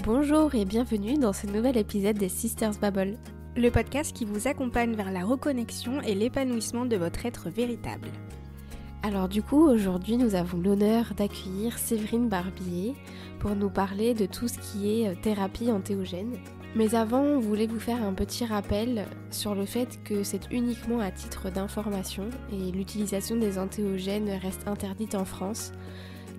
Bonjour et bienvenue dans ce nouvel épisode des Sisters Babble. Le podcast qui vous accompagne vers la reconnexion et l'épanouissement de votre être véritable. Alors du coup, aujourd'hui, nous avons l'honneur d'accueillir Séverine Barbier pour nous parler de tout ce qui est thérapie entéogène. Mais avant, on voulait vous faire un petit rappel sur le fait que c'est uniquement à titre d'information et l'utilisation des entéogènes reste interdite en France.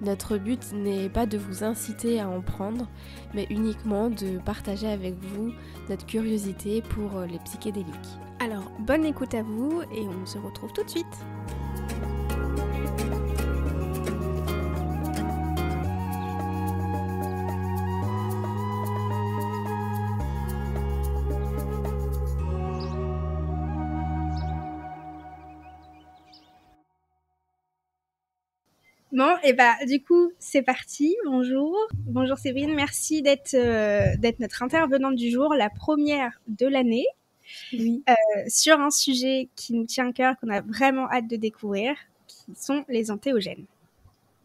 Notre but n'est pas de vous inciter à en prendre, mais uniquement de partager avec vous notre curiosité pour les psychédéliques. Alors, bonne écoute à vous et on se retrouve tout de suite. Bon, et du coup, c'est parti. Bonjour. Bonjour Séverine, merci d'être notre intervenante du jour, la première de l'année, Oui. sur un sujet qui nous tient à cœur, qu'on a vraiment hâte de découvrir, qui sont les entéogènes.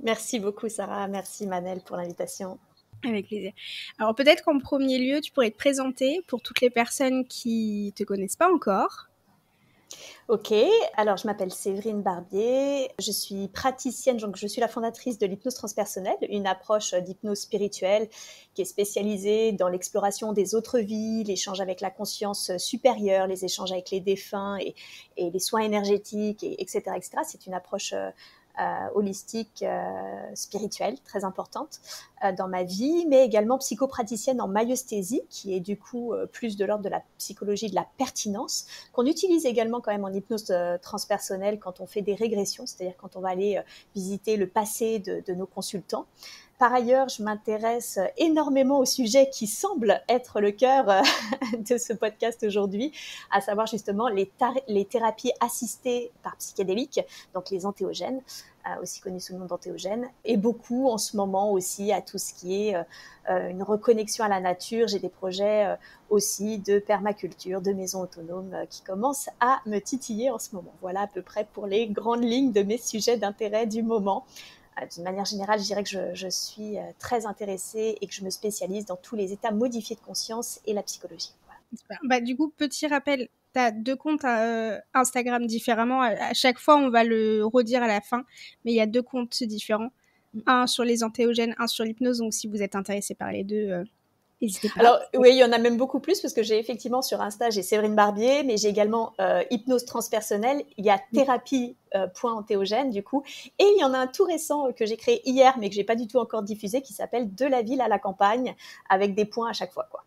Merci beaucoup Sarah, merci Manel pour l'invitation. Avec plaisir. Alors peut-être qu'en premier lieu, tu pourrais te présenter pour toutes les personnes qui ne te connaissent pas encore. Ok, alors je m'appelle Séverine Barbier, je suis praticienne, donc je suis la fondatrice de l'hypnose transpersonnelle, une approche d'hypnose spirituelle qui est spécialisée dans l'exploration des autres vies, l'échange avec la conscience supérieure, les échanges avec les défunts et les soins énergétiques, etc., etc. C'est une approche holistique, spirituelle, très importante dans ma vie, mais également psychopraticienne en maïeusthésie, qui est du coup plus de l'ordre de la psychologie de la pertinence, qu'on utilise également quand même en hypnose transpersonnelle quand on fait des régressions, c'est-à-dire quand on va aller visiter le passé de nos consultants. Par ailleurs, je m'intéresse énormément au sujet qui semble être le cœur de ce podcast aujourd'hui, à savoir justement les thérapies assistées par psychédéliques, donc les entéogènes, aussi connus sous le nom d'entéogènes, et beaucoup en ce moment aussi à tout ce qui est une reconnexion à la nature. J'ai des projets aussi de permaculture, de maisons autonomes qui commencent à me titiller en ce moment. Voilà à peu près pour les grandes lignes de mes sujets d'intérêt du moment. D'une manière générale, je dirais que je suis très intéressée et que je me spécialise dans tous les états modifiés de conscience et la psychologie. Voilà. Du coup, petit rappel, tu as 2 comptes Instagram différemment. À chaque fois, on va le redire à la fin, mais il y a 2 comptes différents. Un sur les entéogènes, un sur l'hypnose. Donc, si vous êtes intéressé par les deux, n'hésitez pas. Alors oui, il y en a même beaucoup plus parce que j'ai effectivement sur Insta, j'ai Séverine Barbier, mais j'ai également hypnose transpersonnelle. Il y a thérapie.entéogène du coup, et il y en a un tout récent que j'ai créé hier, mais que j'ai pas du tout encore diffusé, qui s'appelle De la ville à la campagne, avec des points à chaque fois, quoi.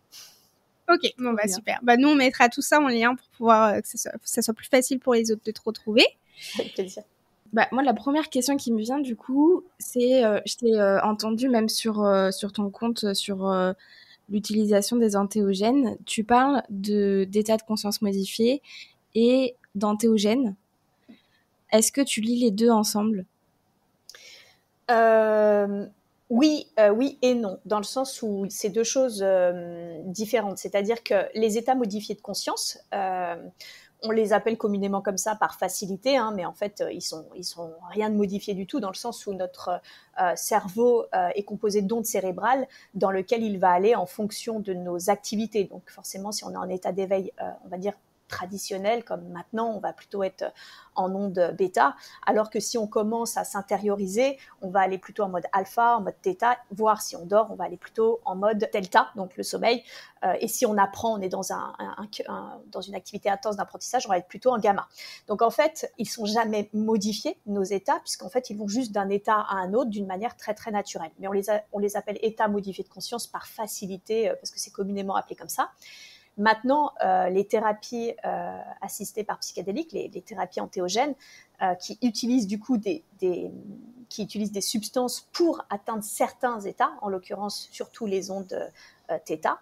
Ok, bon super. Nous on mettra tout ça en lien pour pouvoir que ça soit plus facile pour les autres de te retrouver. Avec plaisir. Moi, la première question qui me vient du coup, c'est, je t'ai entendu même sur ton compte, sur l'utilisation des entéogènes, tu parles d'état de conscience modifié et d'entéogènes. Est-ce que tu lis les deux ensemble ? Oui et non, dans le sens où c'est deux choses différentes. C'est-à-dire que les états modifiés de conscience, on les appelle communément comme ça par facilité, mais en fait, ils sont rien de modifiés du tout, dans le sens où notre cerveau est composé d'ondes cérébrales dans lequel il va aller en fonction de nos activités. Donc forcément, si on est en état d'éveil, on va dire traditionnel, comme maintenant, on va plutôt être en onde bêta, alors que si on commence à s'intérioriser, on va aller plutôt en mode alpha, en mode theta, voire si on dort, on va aller plutôt en mode delta, donc le sommeil. Et si on apprend, on est dans dans une activité intense d'apprentissage, on va être plutôt en gamma. Donc en fait, ils sont jamais modifiés, nos états, puisqu'en fait, ils vont juste d'un état à un autre d'une manière très très naturelle. Mais on les appelle états modifiés de conscience par facilité, parce que c'est communément appelé comme ça. Maintenant, les thérapies assistées par psychédéliques, les thérapies entéogènes, qui utilisent du coup des substances pour atteindre certains états, en l'occurrence surtout les ondes θ,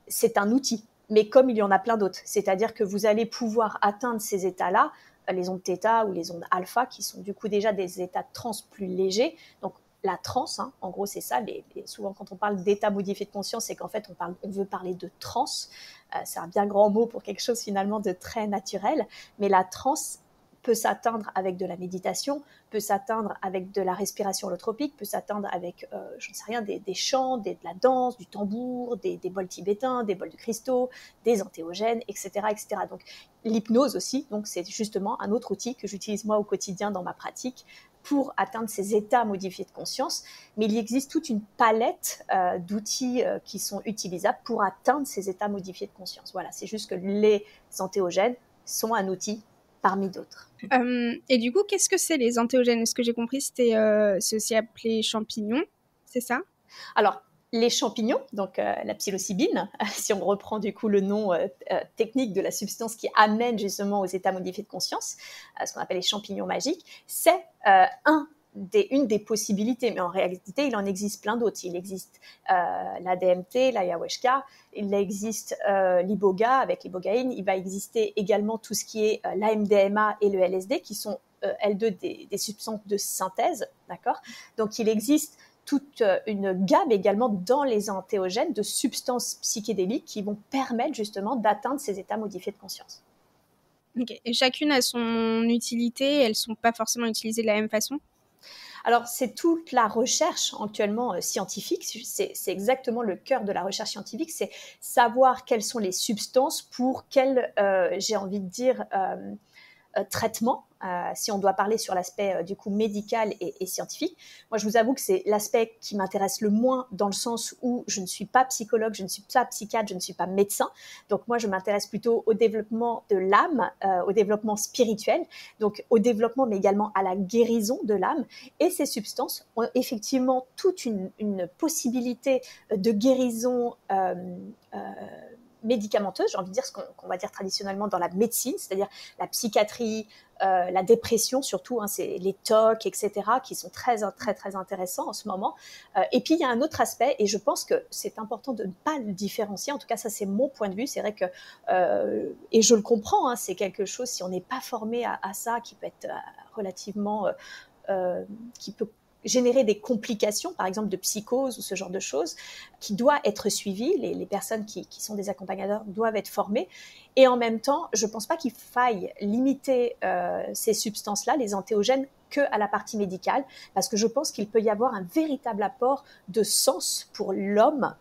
c'est un outil. Mais comme il y en a plein d'autres, c'est-à-dire que vous allez pouvoir atteindre ces états-là, les ondes θ ou les ondes alpha, qui sont du coup déjà des états de transe plus légers. Donc la transe, en gros, c'est ça. Souvent, quand on parle d'état modifié de conscience, c'est qu'en fait, on veut parler de transe. C'est un bien grand mot pour quelque chose finalement de très naturel. Mais la transe, peut s'atteindre avec de la méditation, peut s'atteindre avec de la respiration holotropique, peut s'atteindre avec, je ne sais rien, des chants, de la danse, du tambour, des bols tibétains, des bols de cristaux, des entéogènes, etc., etc. Donc, l'hypnose aussi, donc c'est justement un autre outil que j'utilise moi au quotidien dans ma pratique pour atteindre ces états modifiés de conscience. Mais il existe toute une palette d'outils qui sont utilisables pour atteindre ces états modifiés de conscience. Voilà, c'est juste que les entéogènes sont un outil parmi d'autres. Et du coup, qu'est-ce que c'est les entéogènes? Ce que j'ai compris, c'est aussi appelé champignons, c'est ça? Alors, les champignons, donc la psilocybine, si on reprend du coup le nom technique de la substance qui amène justement aux états modifiés de conscience, ce qu'on appelle les champignons magiques, c'est une des possibilités, mais en réalité, il en existe plein d'autres. Il existe la DMT, l'ayahuasca, il existe l'iboga avec l'ibogaïne, il va exister également tout ce qui est l'AMDMA et le LSD, qui sont elles deux des substances de synthèse, d'accord? Donc, il existe toute une gamme également dans les entéogènes de substances psychédéliques qui vont permettre justement d'atteindre ces états modifiés de conscience. Ok. Et chacune a son utilité, elles ne sont pas forcément utilisées de la même façon? Alors, c'est toute la recherche actuellement scientifique, c'est exactement le cœur de la recherche scientifique, c'est savoir quelles sont les substances pour quel, j'ai envie de dire, traitement, si on doit parler sur l'aspect du coup médical et scientifique. Moi, je vous avoue que c'est l'aspect qui m'intéresse le moins dans le sens où je ne suis pas psychologue, je ne suis pas psychiatre, je ne suis pas médecin. Donc moi, je m'intéresse plutôt au développement de l'âme, au développement spirituel, donc au développement mais également à la guérison de l'âme. Et ces substances ont effectivement toute une possibilité de guérison médicamenteuse, j'ai envie de dire ce qu'on va dire traditionnellement dans la médecine, c'est-à-dire la psychiatrie, la dépression surtout, c'est les TOC, etc., qui sont très, très, très intéressants en ce moment. Et puis, il y a un autre aspect, et je pense que c'est important de ne pas le différencier. En tout cas, ça, c'est mon point de vue. C'est vrai que, et je le comprends, c'est quelque chose, si on n'est pas formé à ça, qui peut être relativement... qui peut générer des complications, par exemple de psychose ou ce genre de choses, qui doit être suivi. Les personnes qui sont des accompagnateurs doivent être formées. Et en même temps, je ne pense pas qu'il faille limiter ces substances-là, les entéogènes, qu'à la partie médicale, parce que je pense qu'il peut y avoir un véritable apport de sens pour l'homme,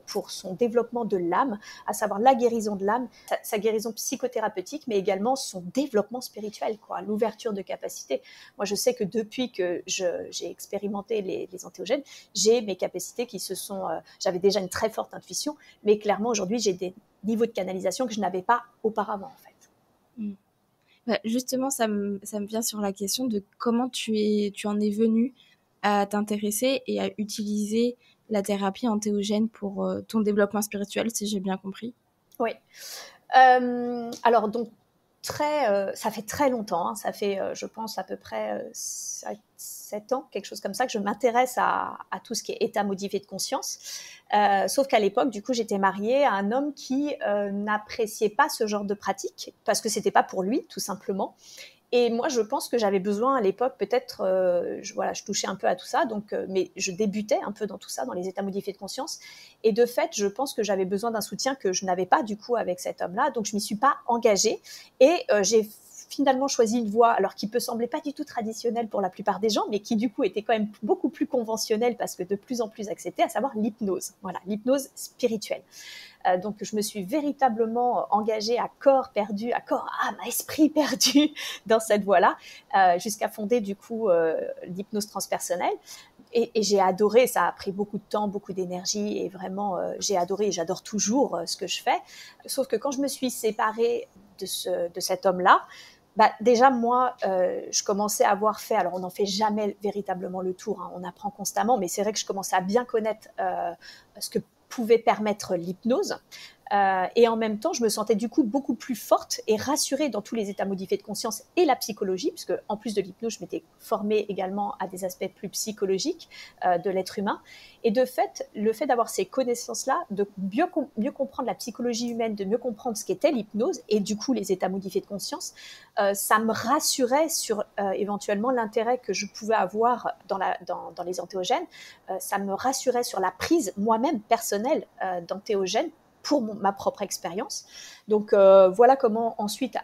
pour son développement de l'âme, à savoir la guérison de l'âme, sa guérison psychothérapeutique, mais également son développement spirituel, l'ouverture de capacités. Moi, je sais que depuis que j'ai expérimenté les entéogènes, j'ai mes capacités qui se sont... j'avais déjà une très forte intuition, mais clairement, aujourd'hui, j'ai des niveaux de canalisation que je n'avais pas auparavant, en fait. Mmh. Bah, justement, ça me vient sur la question de comment tu en es venue à t'intéresser et à utiliser la thérapie entéogène pour ton développement spirituel, si j'ai bien compris. Oui. Alors, donc, ça fait très longtemps, ça fait, je pense, à peu près 7 ans, quelque chose comme ça, que je m'intéresse à tout ce qui est état modifié de conscience. Sauf qu'à l'époque, du coup, j'étais mariée à un homme qui n'appréciait pas ce genre de pratique, parce que c'était pas pour lui, tout simplement. Et moi, je pense que j'avais besoin à l'époque, peut-être, je touchais un peu à tout ça, donc, mais je débutais un peu dans tout ça, dans les états modifiés de conscience. Et de fait, je pense que j'avais besoin d'un soutien que je n'avais pas du coup avec cet homme-là, donc je m'y suis pas engagée. Et j'ai finalement choisi une voie, alors qui peut sembler pas du tout traditionnelle pour la plupart des gens, mais qui du coup était quand même beaucoup plus conventionnelle parce que de plus en plus acceptée, à savoir l'hypnose. Voilà, l'hypnose spirituelle. Donc, je me suis véritablement engagée à corps perdu, à corps, âme, à esprit perdu dans cette voie-là, jusqu'à fonder du coup l'hypnose transpersonnelle. Et j'ai adoré, ça a pris beaucoup de temps, beaucoup d'énergie, et vraiment, j'ai adoré et j'adore toujours ce que je fais. Sauf que quand je me suis séparée de cet homme-là, déjà, moi, je commençais à avoir fait, alors on n'en fait jamais véritablement le tour, on apprend constamment, mais c'est vrai que je commençais à bien connaître ce que pouvait permettre l'hypnose. Et en même temps, je me sentais du coup beaucoup plus forte et rassurée dans tous les états modifiés de conscience et la psychologie, puisque en plus de l'hypnose, je m'étais formée également à des aspects plus psychologiques de l'être humain. Et de fait, le fait d'avoir ces connaissances-là, de mieux comprendre la psychologie humaine, de mieux comprendre ce qu'était l'hypnose et du coup les états modifiés de conscience, ça me rassurait sur éventuellement l'intérêt que je pouvais avoir dans les entéogènes. Ça me rassurait sur la prise moi-même personnelle d'entéogènes pour ma propre expérience. Donc voilà comment ensuite,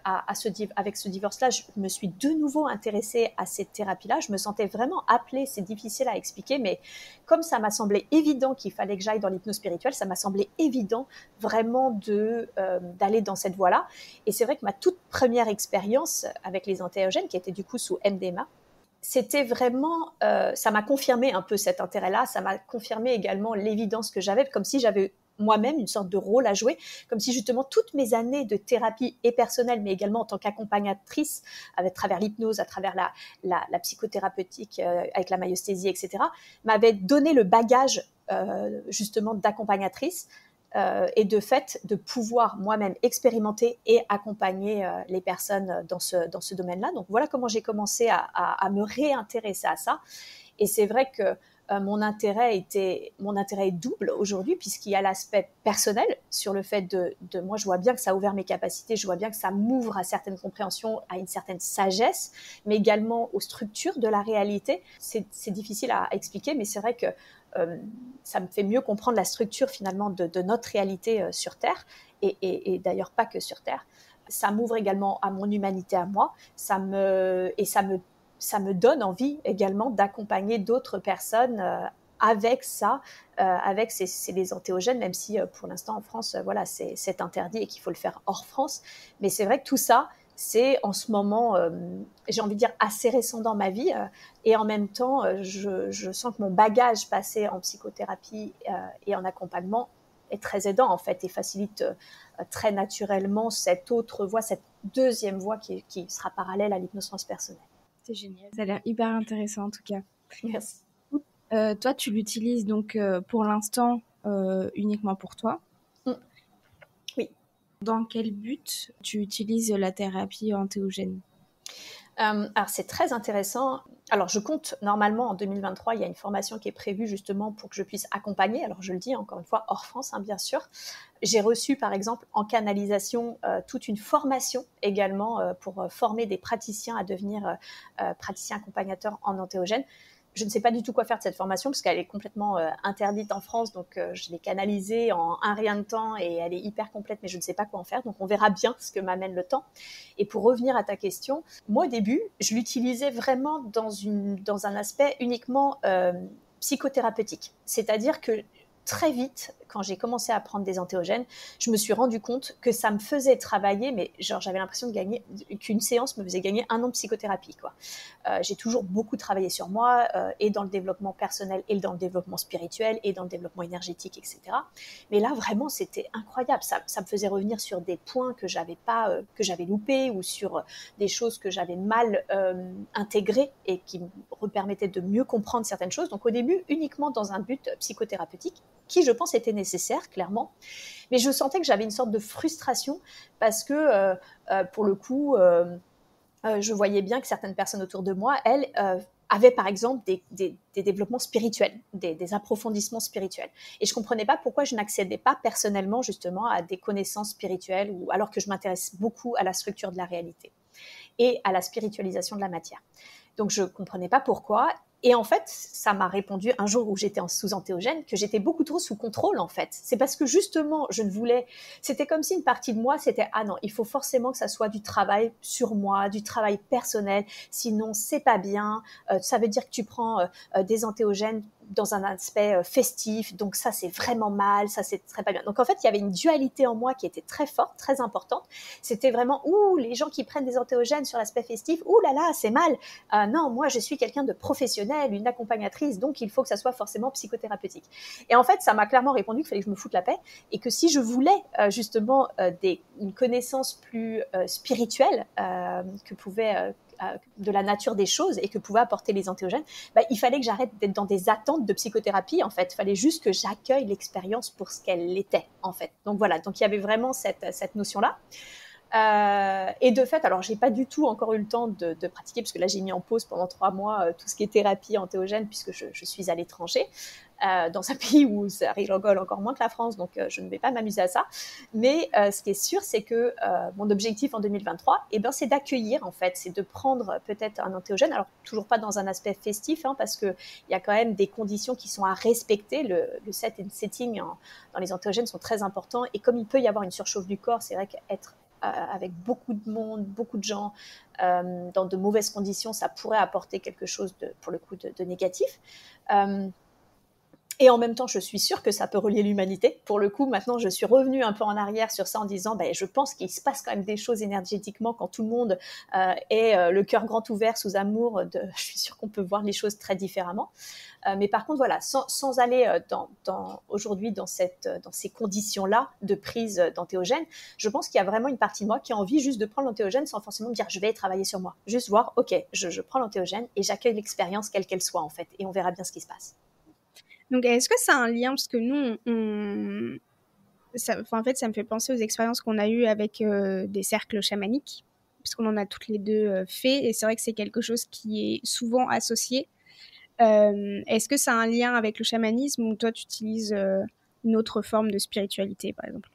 avec ce divorce-là, je me suis de nouveau intéressée à cette thérapie-là. Je me sentais vraiment appelée, c'est difficile à expliquer, mais comme ça m'a semblé évident qu'il fallait que j'aille dans l'hypnose spirituelle, ça m'a semblé évident vraiment d'aller dans cette voie-là. Et c'est vrai que ma toute première expérience avec les entéogènes, qui était du coup sous MDMA, c'était vraiment, ça m'a confirmé un peu cet intérêt-là, ça m'a confirmé également l'évidence que j'avais, comme si j'avais moi-même une sorte de rôle à jouer, comme si justement toutes mes années de thérapie et personnelle, mais également en tant qu'accompagnatrice, à travers l'hypnose, à travers la psychothérapeutique, avec la myosthésie, etc., m'avaient donné le bagage justement d'accompagnatrice, et de fait de pouvoir moi-même expérimenter et accompagner les personnes dans ce domaine-là. Donc voilà comment j'ai commencé à me réintéresser à ça. Et c'est vrai que mon intérêt est double aujourd'hui, puisqu'il y a l'aspect personnel sur le fait de moi, je vois bien que ça a ouvert mes capacités, je vois bien que ça m'ouvre à certaines compréhensions, à une certaine sagesse, mais également aux structures de la réalité. C'est difficile à expliquer, mais c'est vrai que ça me fait mieux comprendre la structure finalement de notre réalité sur Terre, et d'ailleurs pas que sur Terre. Ça m'ouvre également à mon humanité à moi, ça me donne envie également d'accompagner d'autres personnes avec ça, avec les entéogènes, même si pour l'instant en France, voilà, c'est interdit et qu'il faut le faire hors France. Mais c'est vrai que tout ça, c'est en ce moment, j'ai envie de dire, assez récent dans ma vie. Et en même temps, je sens que mon bagage passé en psychothérapie et en accompagnement est très aidant, en fait, et facilite très naturellement cette autre voie, cette deuxième voie qui sera parallèle à l'hypnose transpersonnelle. C'est génial. Ça a l'air hyper intéressant, en tout cas. Merci. Toi, tu l'utilises donc pour l'instant uniquement pour toi. Oui. Dans quel but tu utilises la thérapie entéogène ? Alors, c'est très intéressant. Alors, je compte, normalement, en 2023, il y a une formation qui est prévue justement pour que je puisse accompagner. Alors, je le dis encore une fois, hors France, hein, bien sûr. J'ai reçu, par exemple, en canalisation, toute une formation également pour former des praticiens à devenir praticiens accompagnateurs en entéogène. Je ne sais pas du tout quoi faire de cette formation parce qu'elle est complètement interdite en France, donc je l'ai canalisée en un rien de temps et elle est hyper complète, mais je ne sais pas quoi en faire, donc on verra bien ce que m'amène le temps. Et pour revenir à ta question, moi au début, je l'utilisais vraiment dans un aspect uniquement psychothérapeutique, c'est-à-dire que très vite, quand j'ai commencé à prendre des entéogènes, je me suis rendu compte que ça me faisait travailler, mais genre j'avais l'impression qu'une séance me faisait gagner 1 an de psychothérapie, quoi. J'ai toujours beaucoup travaillé sur moi, et dans le développement personnel, et dans le développement spirituel, et dans le développement énergétique, etc. Mais là, vraiment, c'était incroyable. Ça me faisait revenir sur des points que j'avais loupés, ou sur des choses que j'avais mal intégrées et qui me permettaient de mieux comprendre certaines choses. Donc au début, uniquement dans un but psychothérapeutique, qui je pense était nécessaire, clairement. Mais je sentais que j'avais une sorte de frustration parce que, pour le coup, je voyais bien que certaines personnes autour de moi, elles, avaient par exemple des développements spirituels, des approfondissements spirituels. Et je ne comprenais pas pourquoi je n'accédais pas personnellement justement à des connaissances spirituelles, alors que je m'intéresse beaucoup à la structure de la réalité et à la spiritualisation de la matière. Donc je ne comprenais pas pourquoi. Et en fait, ça m'a répondu un jour où j'étais sous entéogène que j'étais beaucoup trop sous contrôle, en fait. C'est parce que justement, c'était comme si une partie de moi, c'était « Ah non, il faut forcément que ça soit du travail sur moi, du travail personnel, sinon c'est pas bien. Ça veut dire que tu prends des entéogènes dans un aspect festif, donc ça c'est vraiment mal, ça c'est très pas bien. » Donc en fait, il y avait une dualité en moi qui était très forte, très importante. C'était vraiment « Ouh, les gens qui prennent des entéogènes sur l'aspect festif, ouh là là, c'est mal. Non, moi je suis quelqu'un de professionnel, une accompagnatrice, donc il faut que ça soit forcément psychothérapeutique. » Et en fait, ça m'a clairement répondu qu'il fallait que je me foute la paix et que si je voulais justement une connaissance plus spirituelle que pouvait de la nature des choses et que pouvaient apporter les entéogènes, il fallait que j'arrête d'être dans des attentes de psychothérapie, en fait. Il fallait juste que j'accueille l'expérience pour ce qu'elle était, en fait. Donc voilà, donc il y avait vraiment cette notion-là. Et de fait, alors j'ai pas du tout encore eu le temps de pratiquer, parce que là j'ai mis en pause pendant 3 mois tout ce qui est thérapie entéogène, puisque je suis à l'étranger, dans un pays où ça rigole encore moins que la France, donc je ne vais pas m'amuser à ça. Mais ce qui est sûr, c'est que mon objectif en 2023, c'est d'accueillir, en fait, c'est de prendre peut-être un entéogène, alors toujours pas dans un aspect festif, parce qu'il y a quand même des conditions qui sont à respecter. Le set and setting dans les entéogènes sont très importants, et comme il peut y avoir une surchauffe du corps, c'est vrai qu'être avec beaucoup de monde, beaucoup de gens, dans de mauvaises conditions, ça pourrait apporter quelque chose pour le coup de négatif. Et en même temps, je suis sûre que ça peut relier l'humanité. Pour le coup, maintenant, je suis revenue un peu en arrière sur ça en disant, je pense qu'il se passe quand même des choses énergétiquement quand tout le monde est le cœur grand ouvert sous amour. Je suis sûre qu'on peut voir les choses très différemment. Mais par contre, voilà, sans aller aujourd'hui dans ces conditions-là de prise d'entéogène, je pense qu'il y a vraiment une partie de moi qui a envie juste de prendre l'entéogène sans forcément me dire je vais travailler sur moi. Juste voir, ok, je prends l'entéogène et j'accueille l'expérience quelle qu'elle soit en fait, et on verra bien ce qui se passe. Donc, est-ce que ça a un lien, parce que nous, en fait, ça me fait penser aux expériences qu'on a eues avec des cercles chamaniques, parce qu'on en a toutes les deux fait, et c'est vrai que c'est quelque chose qui est souvent associé. Est-ce que ça a un lien avec le chamanisme, ou toi, tu utilises une autre forme de spiritualité, par exemple?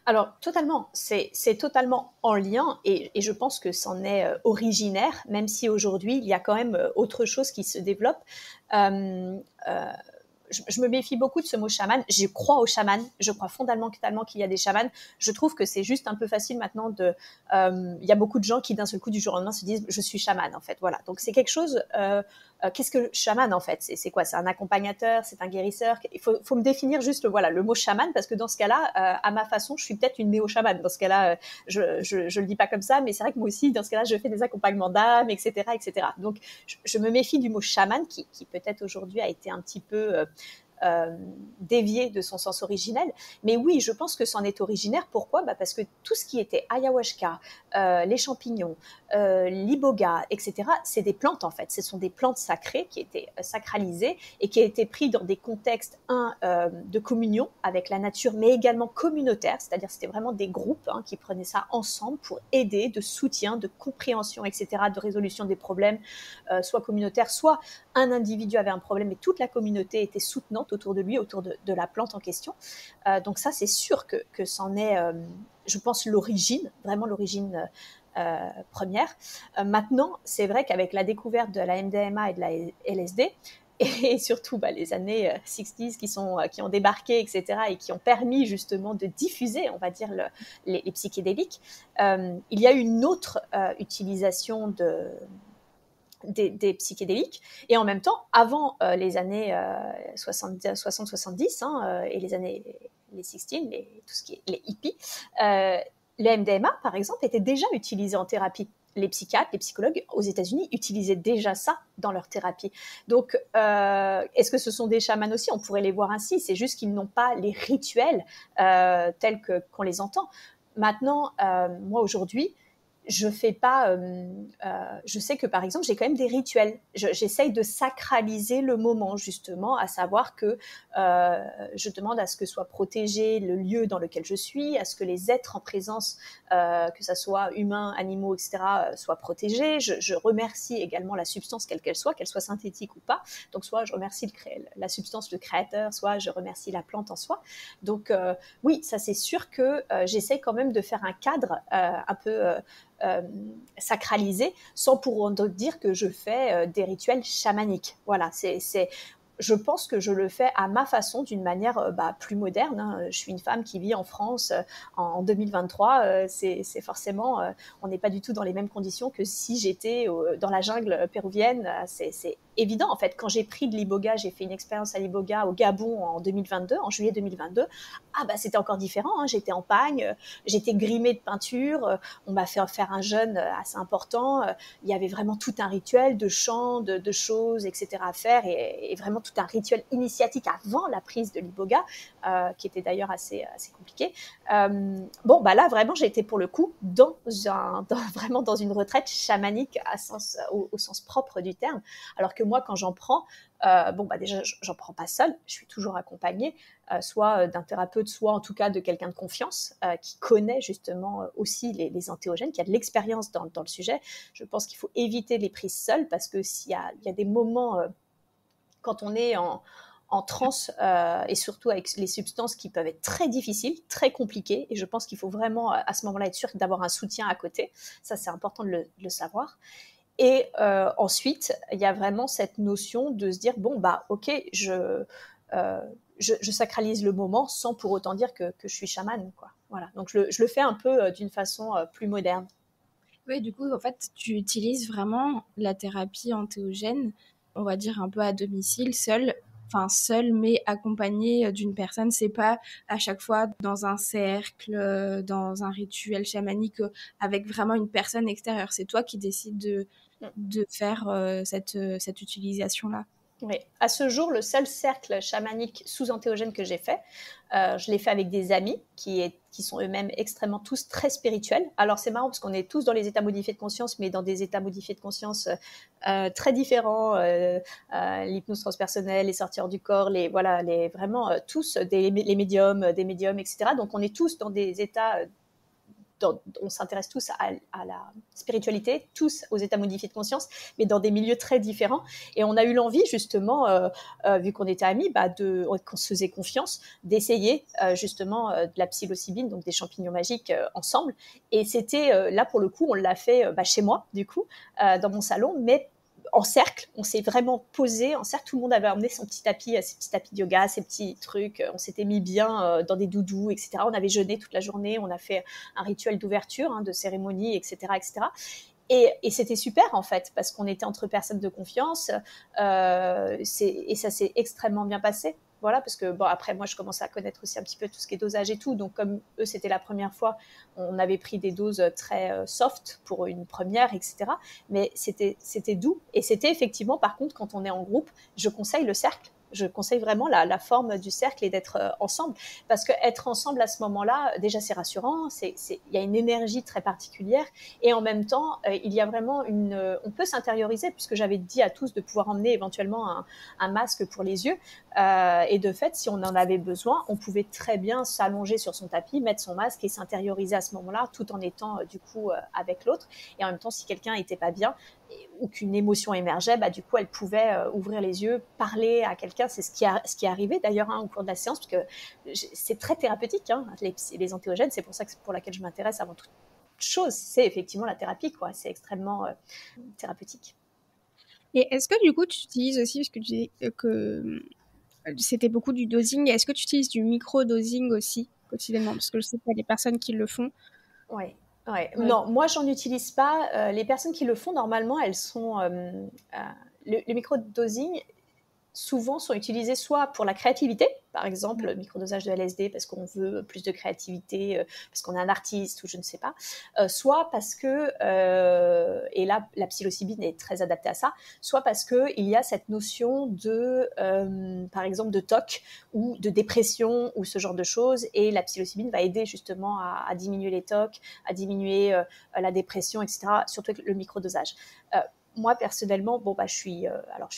Alors, totalement, c'est totalement en lien, et je pense que c'en est originaire, même si aujourd'hui, il y a quand même autre chose qui se développe. Je me méfie beaucoup de ce mot chaman. Je crois aux chamans. Je crois fondamentalement qu'il y a des chamans. Je trouve que c'est juste un peu facile maintenant il y a beaucoup de gens qui d'un seul coup du jour au lendemain se disent je suis chaman en fait. Voilà. Donc c'est quelque chose. Qu'est-ce que chaman en fait? C'est quoi? C'est un accompagnateur? C'est un guérisseur? Il faut me définir juste le mot chaman, parce que dans ce cas-là, à ma façon, je suis peut-être une néo-chamane. Dans ce cas-là, je le dis pas comme ça, mais c'est vrai que moi aussi, dans ce cas-là, je fais des accompagnements d'âme, etc., etc. Donc je me méfie du mot chaman qui peut-être aujourd'hui a été un petit peu dévié de son sens originel. Mais oui, je pense que c'en est originaire. Pourquoi? Parce que tout ce qui était ayahuasca, les champignons, l'iboga, etc., c'est des plantes en fait. Ce sont des plantes sacrées qui étaient sacralisées et qui étaient prises dans des contextes de communion avec la nature, mais également communautaire, c'est-à-dire c'était vraiment des groupes qui prenaient ça ensemble pour aider, de soutien, de compréhension, etc., de résolution des problèmes, soit communautaires, soit un individu avait un problème et toute la communauté était soutenante autour de lui, autour de la plante en question. Donc ça, c'est sûr que c'en est, je pense, l'origine, vraiment l'origine première. Maintenant, c'est vrai qu'avec la découverte de la MDMA et de la LSD, et surtout les années 60s qui ont débarqué, etc., et qui ont permis justement de diffuser, on va dire, les psychédéliques, il y a une autre utilisation des psychédéliques, et en même temps, avant les années 60-70 et les 16, tout ce qui est les hippies, le MDMA, par exemple, était déjà utilisé en thérapie. Les psychiatres, les psychologues aux États-Unis utilisaient déjà ça dans leur thérapie. Donc, est-ce que ce sont des chamans aussi? On pourrait les voir ainsi. C'est juste qu'ils n'ont pas les rituels tels qu'on les entend. Maintenant, moi, aujourd'hui, je fais pas. Je sais que par exemple, j'ai quand même des rituels. J'essaye de sacraliser le moment, justement, à savoir que je demande à ce que soit protégé le lieu dans lequel je suis, à ce que les êtres en présence, que ça soit humains, animaux, etc., soient protégés. Je remercie également la substance, quelle qu'elle soit synthétique ou pas. Donc, soit je remercie la substance, le créateur, soit je remercie la plante en soi. Donc, oui, ça c'est sûr que j'essaye quand même de faire un cadre un peu sacralisé, sans pour autant dire que je fais des rituels chamaniques. Voilà, je pense que je le fais à ma façon, d'une manière plus moderne. Je suis une femme qui vit en France en 2023. C'est forcément, on n'est pas du tout dans les mêmes conditions que si j'étais dans la jungle péruvienne. C'est évident en fait. Quand j'ai pris de l'iboga, j'ai fait une expérience à l'iboga au Gabon en juillet 2022. C'était encore différent. J'étais en pagne, j'étais grimée de peinture. On m'a fait faire un jeûne assez important. Il y avait vraiment tout un rituel de chants, de choses, etc. à faire, et vraiment vraiment tout un rituel initiatique avant la prise de l'iboga, qui était d'ailleurs assez compliqué. Là, vraiment, j'ai été pour le coup vraiment dans une retraite chamanique au sens propre du terme. Alors que moi, quand j'en prends, déjà, j'en prends pas seule, je suis toujours accompagnée, soit d'un thérapeute, soit en tout cas de quelqu'un de confiance qui connaît justement aussi les entéogènes, qui a de l'expérience dans le sujet. Je pense qu'il faut éviter les prises seules parce que s'il y a des moments quand on est en transe et surtout avec les substances qui peuvent être très difficiles, très compliquées, et je pense qu'il faut vraiment à ce moment-là être sûr d'avoir un soutien à côté. Ça, c'est important de le savoir. Et ensuite, il y a vraiment cette notion de se dire, ok, je sacralise le moment sans pour autant dire que je suis chamane, quoi. Voilà. Donc, je le fais un peu d'une façon plus moderne. Oui, du coup, en fait, tu utilises vraiment la thérapie entéogène, on va dire un peu à domicile, seule, mais accompagnée d'une personne. C'est pas à chaque fois dans un cercle, dans un rituel chamanique avec vraiment une personne extérieure. C'est toi qui décides de faire cette utilisation-là. Oui. À ce jour, le seul cercle chamanique sous entéogène que j'ai fait, je l'ai fait avec des amis qui sont eux-mêmes extrêmement tous très spirituels. Alors c'est marrant parce qu'on est tous dans les états modifiés de conscience, mais dans des états modifiés de conscience très différents. L'hypnose transpersonnelle, les sorties hors du corps, vraiment tous les médiums, etc. Donc on est tous dans des états on s'intéresse tous à la spiritualité, tous aux états modifiés de conscience, mais dans des milieux très différents. Et on a eu l'envie, justement, vu qu'on était amis, qu'on se faisait confiance, d'essayer justement de la psilocybine, donc des champignons magiques ensemble. Et c'était, là pour le coup, on l'a fait chez moi, du coup, dans mon salon, mais en cercle, on s'est vraiment posé en cercle, tout le monde avait emmené ses petits tapis de yoga, ses petits trucs, on s'était mis bien dans des doudous, etc. On avait jeûné toute la journée, on a fait un rituel d'ouverture, de cérémonie, etc., etc. Et c'était super en fait, parce qu'on était entre personnes de confiance, et ça s'est extrêmement bien passé. Voilà, parce que après moi je commençais à connaître aussi un petit peu tout ce qui est dosage et tout, donc comme eux c'était la première fois, on avait pris des doses très soft pour une première, etc. Mais c'était doux, et c'était effectivement, par contre, quand on est en groupe, je conseille le cercle. Je conseille vraiment la forme du cercle et d'être ensemble, parce que être ensemble à ce moment-là, déjà c'est rassurant, il y a une énergie très particulière, et en même temps il y a vraiment on peut s'intérioriser, puisque j'avais dit à tous de pouvoir emmener éventuellement un masque pour les yeux, et de fait, si on en avait besoin, on pouvait très bien s'allonger sur son tapis, mettre son masque et s'intérioriser à ce moment-là, tout en étant du coup avec l'autre. Et en même temps, si quelqu'un n'était pas bien ou qu'une émotion émergeait, du coup, elle pouvait ouvrir les yeux, parler à quelqu'un. C'est ce qui est arrivé d'ailleurs au cours de la séance, parce que c'est très thérapeutique, les entéogènes. C'est pour ça pour laquelle je m'intéresse avant toute chose. C'est effectivement la thérapie, quoi. C'est extrêmement thérapeutique. Et est-ce que du coup, tu utilises aussi, parce que tu dis que c'était beaucoup du dosing, est-ce que tu utilises du micro-dosing aussi quotidiennement? Parce que je sais qu'il y a des personnes qui le font. Oui. Ouais. Non, moi j'en utilise pas. Les personnes qui le font normalement, elles sont le microdosing souvent sont utilisés soit pour la créativité, par exemple le microdosage de LSD parce qu'on veut plus de créativité, parce qu'on est un artiste ou je ne sais pas, soit parce que, et là la psilocybine est très adaptée à ça, soit parce qu'il y a cette notion de, par exemple de TOC ou de dépression ou ce genre de choses, et la psilocybine va aider justement à diminuer les TOC, à diminuer la dépression, etc., surtout avec le microdosage. Moi, personnellement, je suis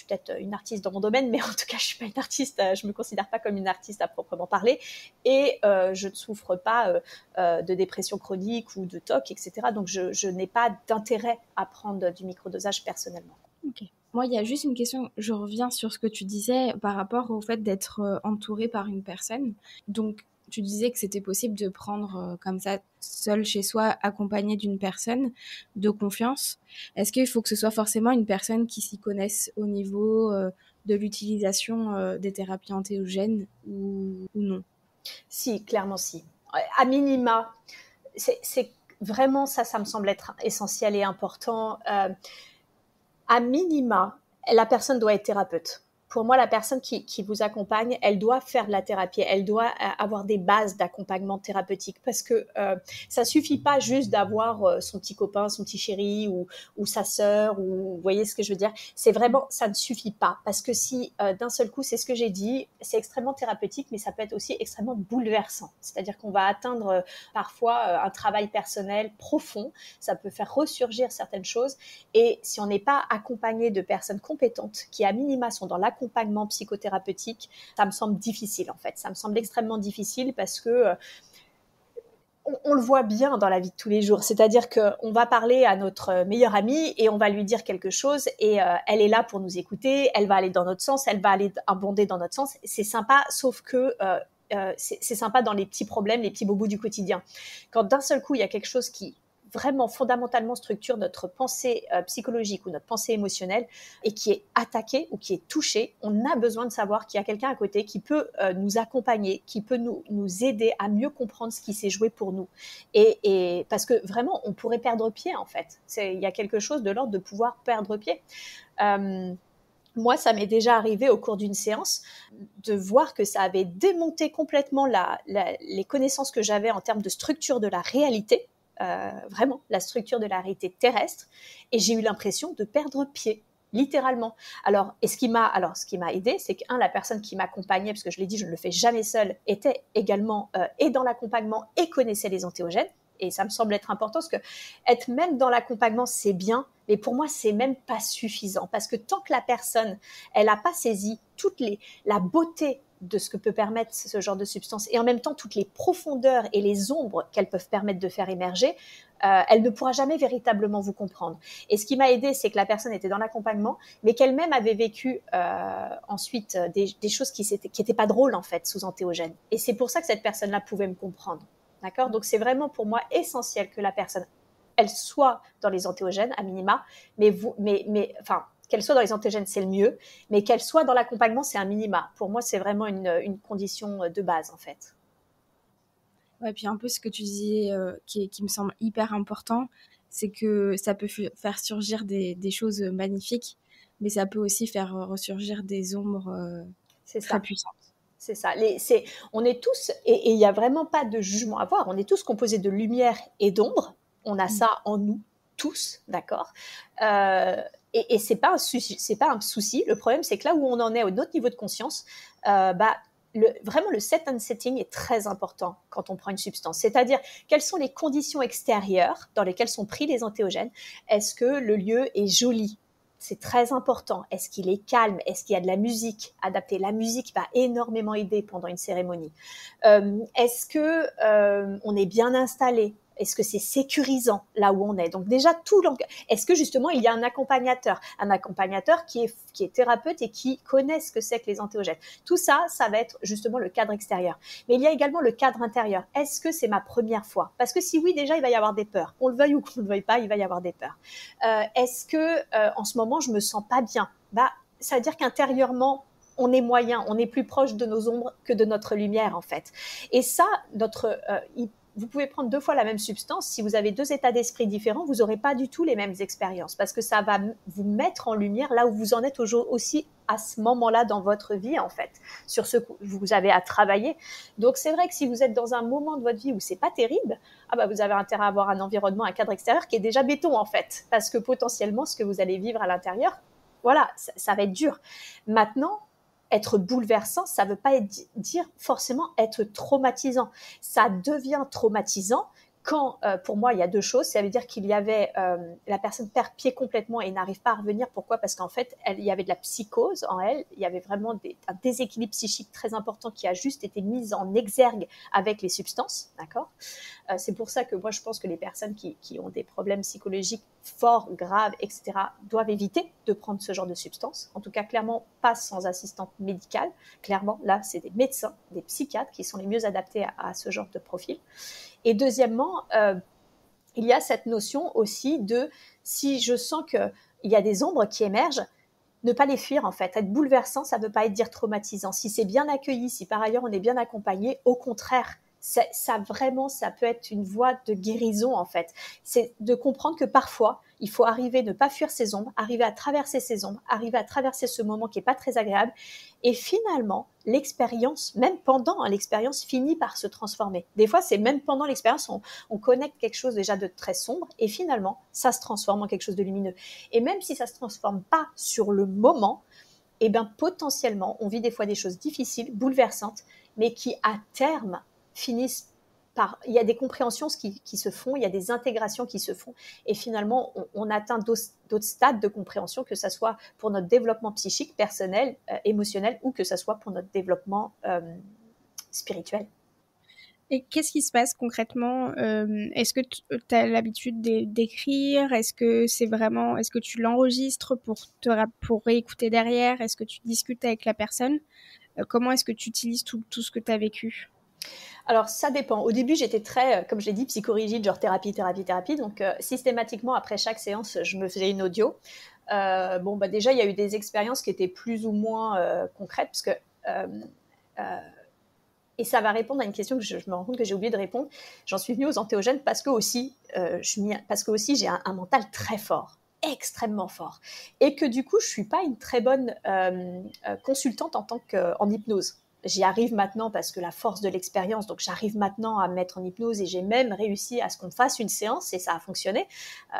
peut-être une artiste dans mon domaine, mais en tout cas, je suis pas une artiste, je me considère pas comme une artiste à proprement parler, et je ne souffre pas de dépression chronique ou de TOC, etc. Donc, je n'ai pas d'intérêt à prendre du microdosage personnellement. Ok. Moi, il y a juste une question, je reviens sur ce que tu disais par rapport au fait d'être entouré par une personne. Donc, tu disais que c'était possible de prendre comme ça, seul chez soi, accompagné d'une personne de confiance. Est-ce qu'il faut que ce soit forcément une personne qui s'y connaisse au niveau de l'utilisation des thérapies entéogènes ou non? Si, clairement si. À minima, c'est vraiment ça me semble être essentiel et important. À minima, la personne doit être thérapeute pour moi, la personne qui vous accompagne, elle doit faire de la thérapie, elle doit avoir des bases d'accompagnement thérapeutique parce que ça suffit pas juste d'avoir son petit copain, son petit chéri ou sa sœur, ou vous voyez ce que je veux dire. C'est vraiment, ça ne suffit pas parce que si d'un seul coup, c'est ce que j'ai dit, c'est extrêmement thérapeutique, mais ça peut être aussi extrêmement bouleversant. C'est-à-dire qu'on va atteindre parfois un travail personnel profond, ça peut faire ressurgir certaines choses, et si on n'est pas accompagné de personnes compétentes qui à minima sont dans l'accompagnement psychothérapeutique, ça me semble difficile en fait. Ça me semble extrêmement difficile parce que on le voit bien dans la vie de tous les jours. C'est-à-dire qu'on va parler à notre meilleure amie et on va lui dire quelque chose et elle est là pour nous écouter, elle va aller dans notre sens, elle va aller abonder dans notre sens. C'est sympa, sauf que c'est sympa dans les petits problèmes, les petits bobos du quotidien. Quand d'un seul coup, il y a quelque chose qui vraiment fondamentalement structure notre pensée psychologique ou notre pensée émotionnelle et qui est attaqué ou qui est touché, on a besoin de savoir qu'il y a quelqu'un à côté qui peut nous accompagner, qui peut nous aider à mieux comprendre ce qui s'est joué pour nous. Et parce que vraiment, on pourrait perdre pied en fait. Il y a quelque chose de l'ordre de pouvoir perdre pied. Moi, ça m'est déjà arrivé au cours d'une séance de voir que ça avait démonté complètement les connaissances que j'avais en termes de structure de la réalité. Vraiment la structure de la réalité terrestre, et j'ai eu l'impression de perdre pied, littéralement. Alors, ce qui m'a aidé, c'est que la personne qui m'accompagnait, parce que je l'ai dit, je ne le fais jamais seule, était également et dans l'accompagnement et connaissait les antéogènes. Et ça me semble être important parce que être même dans l'accompagnement, c'est bien, mais pour moi, c'est même pas suffisant parce que tant que la personne, elle n'a pas saisi la beauté de ce que peut permettre ce genre de substance et en même temps toutes les profondeurs et les ombres qu'elles peuvent permettre de faire émerger, elle ne pourra jamais véritablement vous comprendre. Et ce qui m'a aidée, c'est que la personne était dans l'accompagnement, mais qu'elle-même avait vécu ensuite des choses qui n'étaient pas drôles en fait sous antéogène. Et c'est pour ça que cette personne-là pouvait me comprendre. D'accord ? Donc c'est vraiment pour moi essentiel que la personne, elle soit dans les antéogènes à minima, mais qu'elle soit dans les antéogènes, c'est le mieux, mais qu'elle soit dans l'accompagnement, c'est un minima. Pour moi, c'est vraiment une condition de base, en fait. Ouais, puis un peu ce que tu disais qui me semble hyper important, c'est que ça peut faire surgir des choses magnifiques, mais ça peut aussi faire ressurgir des ombres très puissantes. C'est ça. On est tous, et il n'y a vraiment pas de jugement à avoir, on est tous composés de lumière et d'ombre. On a ça en nous, tous, d'accord ? Et c'est pas un souci. Le problème, c'est que là où on en est, au notre niveau de conscience, vraiment le set and setting est très important quand on prend une substance. C'est-à-dire, quelles sont les conditions extérieures dans lesquelles sont pris les antéogènes ? Est-ce que le lieu est joli ? C'est très important. Est-ce qu'il est calme ? Est-ce qu'il y a de la musique adaptée ? La musique va énormément aider pendant une cérémonie. Est-ce que on est bien installé ? Est-ce que c'est sécurisant là où on est ? Donc déjà, est-ce que justement il y a un accompagnateur qui est thérapeute et qui connaît ce que c'est que les antéogènes ? Tout ça, ça va être justement le cadre extérieur. Mais il y a également le cadre intérieur. Est-ce que c'est ma première fois ? Parce que si oui, déjà, il va y avoir des peurs. Qu'on le veuille ou qu'on ne le veuille pas, il va y avoir des peurs. Est-ce que en ce moment, je me sens pas bien ? Ça veut dire qu'intérieurement, on est moyen, on est plus proche de nos ombres que de notre lumière, en fait. Et ça, vous pouvez prendre 2 fois la même substance. Si vous avez 2 états d'esprit différents, vous n'aurez pas du tout les mêmes expériences parce que ça va vous mettre en lumière là où vous en êtes aussi à ce moment-là dans votre vie, en fait, sur ce que vous avez à travailler. Donc, c'est vrai que si vous êtes dans un moment de votre vie où c'est pas terrible, vous avez intérêt à avoir un environnement, un cadre extérieur qui est déjà béton, en fait, parce que potentiellement, ce que vous allez vivre à l'intérieur, voilà, ça va être dur. Maintenant, être bouleversant, ça ne veut pas dire forcément être traumatisant. Ça devient traumatisant quand, pour moi, il y a 2 choses. Ça veut dire qu'il y avait, la personne perd pied complètement et n'arrive pas à revenir. Pourquoi ? Parce qu'en fait, il y avait de la psychose en elle. Il y avait vraiment un déséquilibre psychique très important qui a juste été mis en exergue avec les substances. D'accord ? C'est pour ça que moi, je pense que les personnes qui ont des problèmes psychologiques forts, graves, etc., doivent éviter de prendre ce genre de substances. En tout cas, clairement, pas sans assistante médicale. Clairement, là, c'est des médecins, des psychiatres qui sont les mieux adaptés à ce genre de profil. Et deuxièmement, il y a cette notion aussi de si je sens qu'il y a des ombres qui émergent, ne pas les fuir, en fait. Être bouleversant, ça ne veut pas dire traumatisant. Si c'est bien accueilli, si par ailleurs on est bien accompagné, au contraire, ça vraiment, ça peut être une voie de guérison en fait. C'est de comprendre que parfois, il faut arriver, ne pas fuir ses ombres, arriver à traverser ses ombres, arriver à traverser ce moment qui est pas très agréable. Et finalement, l'expérience, même pendant l'expérience, finit par se transformer. Des fois, c'est même pendant l'expérience, on connecte quelque chose déjà de très sombre et finalement, ça se transforme en quelque chose de lumineux. Et même si ça se transforme pas sur le moment, eh bien, potentiellement, on vit des fois des choses difficiles, bouleversantes, mais qui, à terme, finissent par... Il y a des compréhensions qui se font, il y a des intégrations qui se font, et finalement, on atteint d'autres stades de compréhension, que ce soit pour notre développement psychique, personnel, émotionnel, ou que ce soit pour notre développement spirituel. Et qu'est-ce qui se passe concrètement? Est-ce que tu as l'habitude d'écrire? Est-ce que tu l'enregistres pour réécouter derrière? Est-ce que tu discutes avec la personne? Comment est-ce que tu utilises tout ce que tu as vécu? Alors, ça dépend. Au début, j'étais très, comme je l'ai dit, psychorigide, genre thérapie. Donc, systématiquement, après chaque séance, je me faisais une audio. Déjà, il y a eu des expériences qui étaient plus ou moins concrètes, parce que... et ça va répondre à une question que je me rends compte que j'ai oublié de répondre. J'en suis venue aux entéogènes parce que aussi j'ai un mental très fort, extrêmement fort. Et que du coup, je ne suis pas une très bonne consultante en hypnose. J'y arrive maintenant parce que la force de l'expérience, donc j'arrive maintenant à me mettre en hypnose et j'ai même réussi à ce qu'on fasse une séance et ça a fonctionné,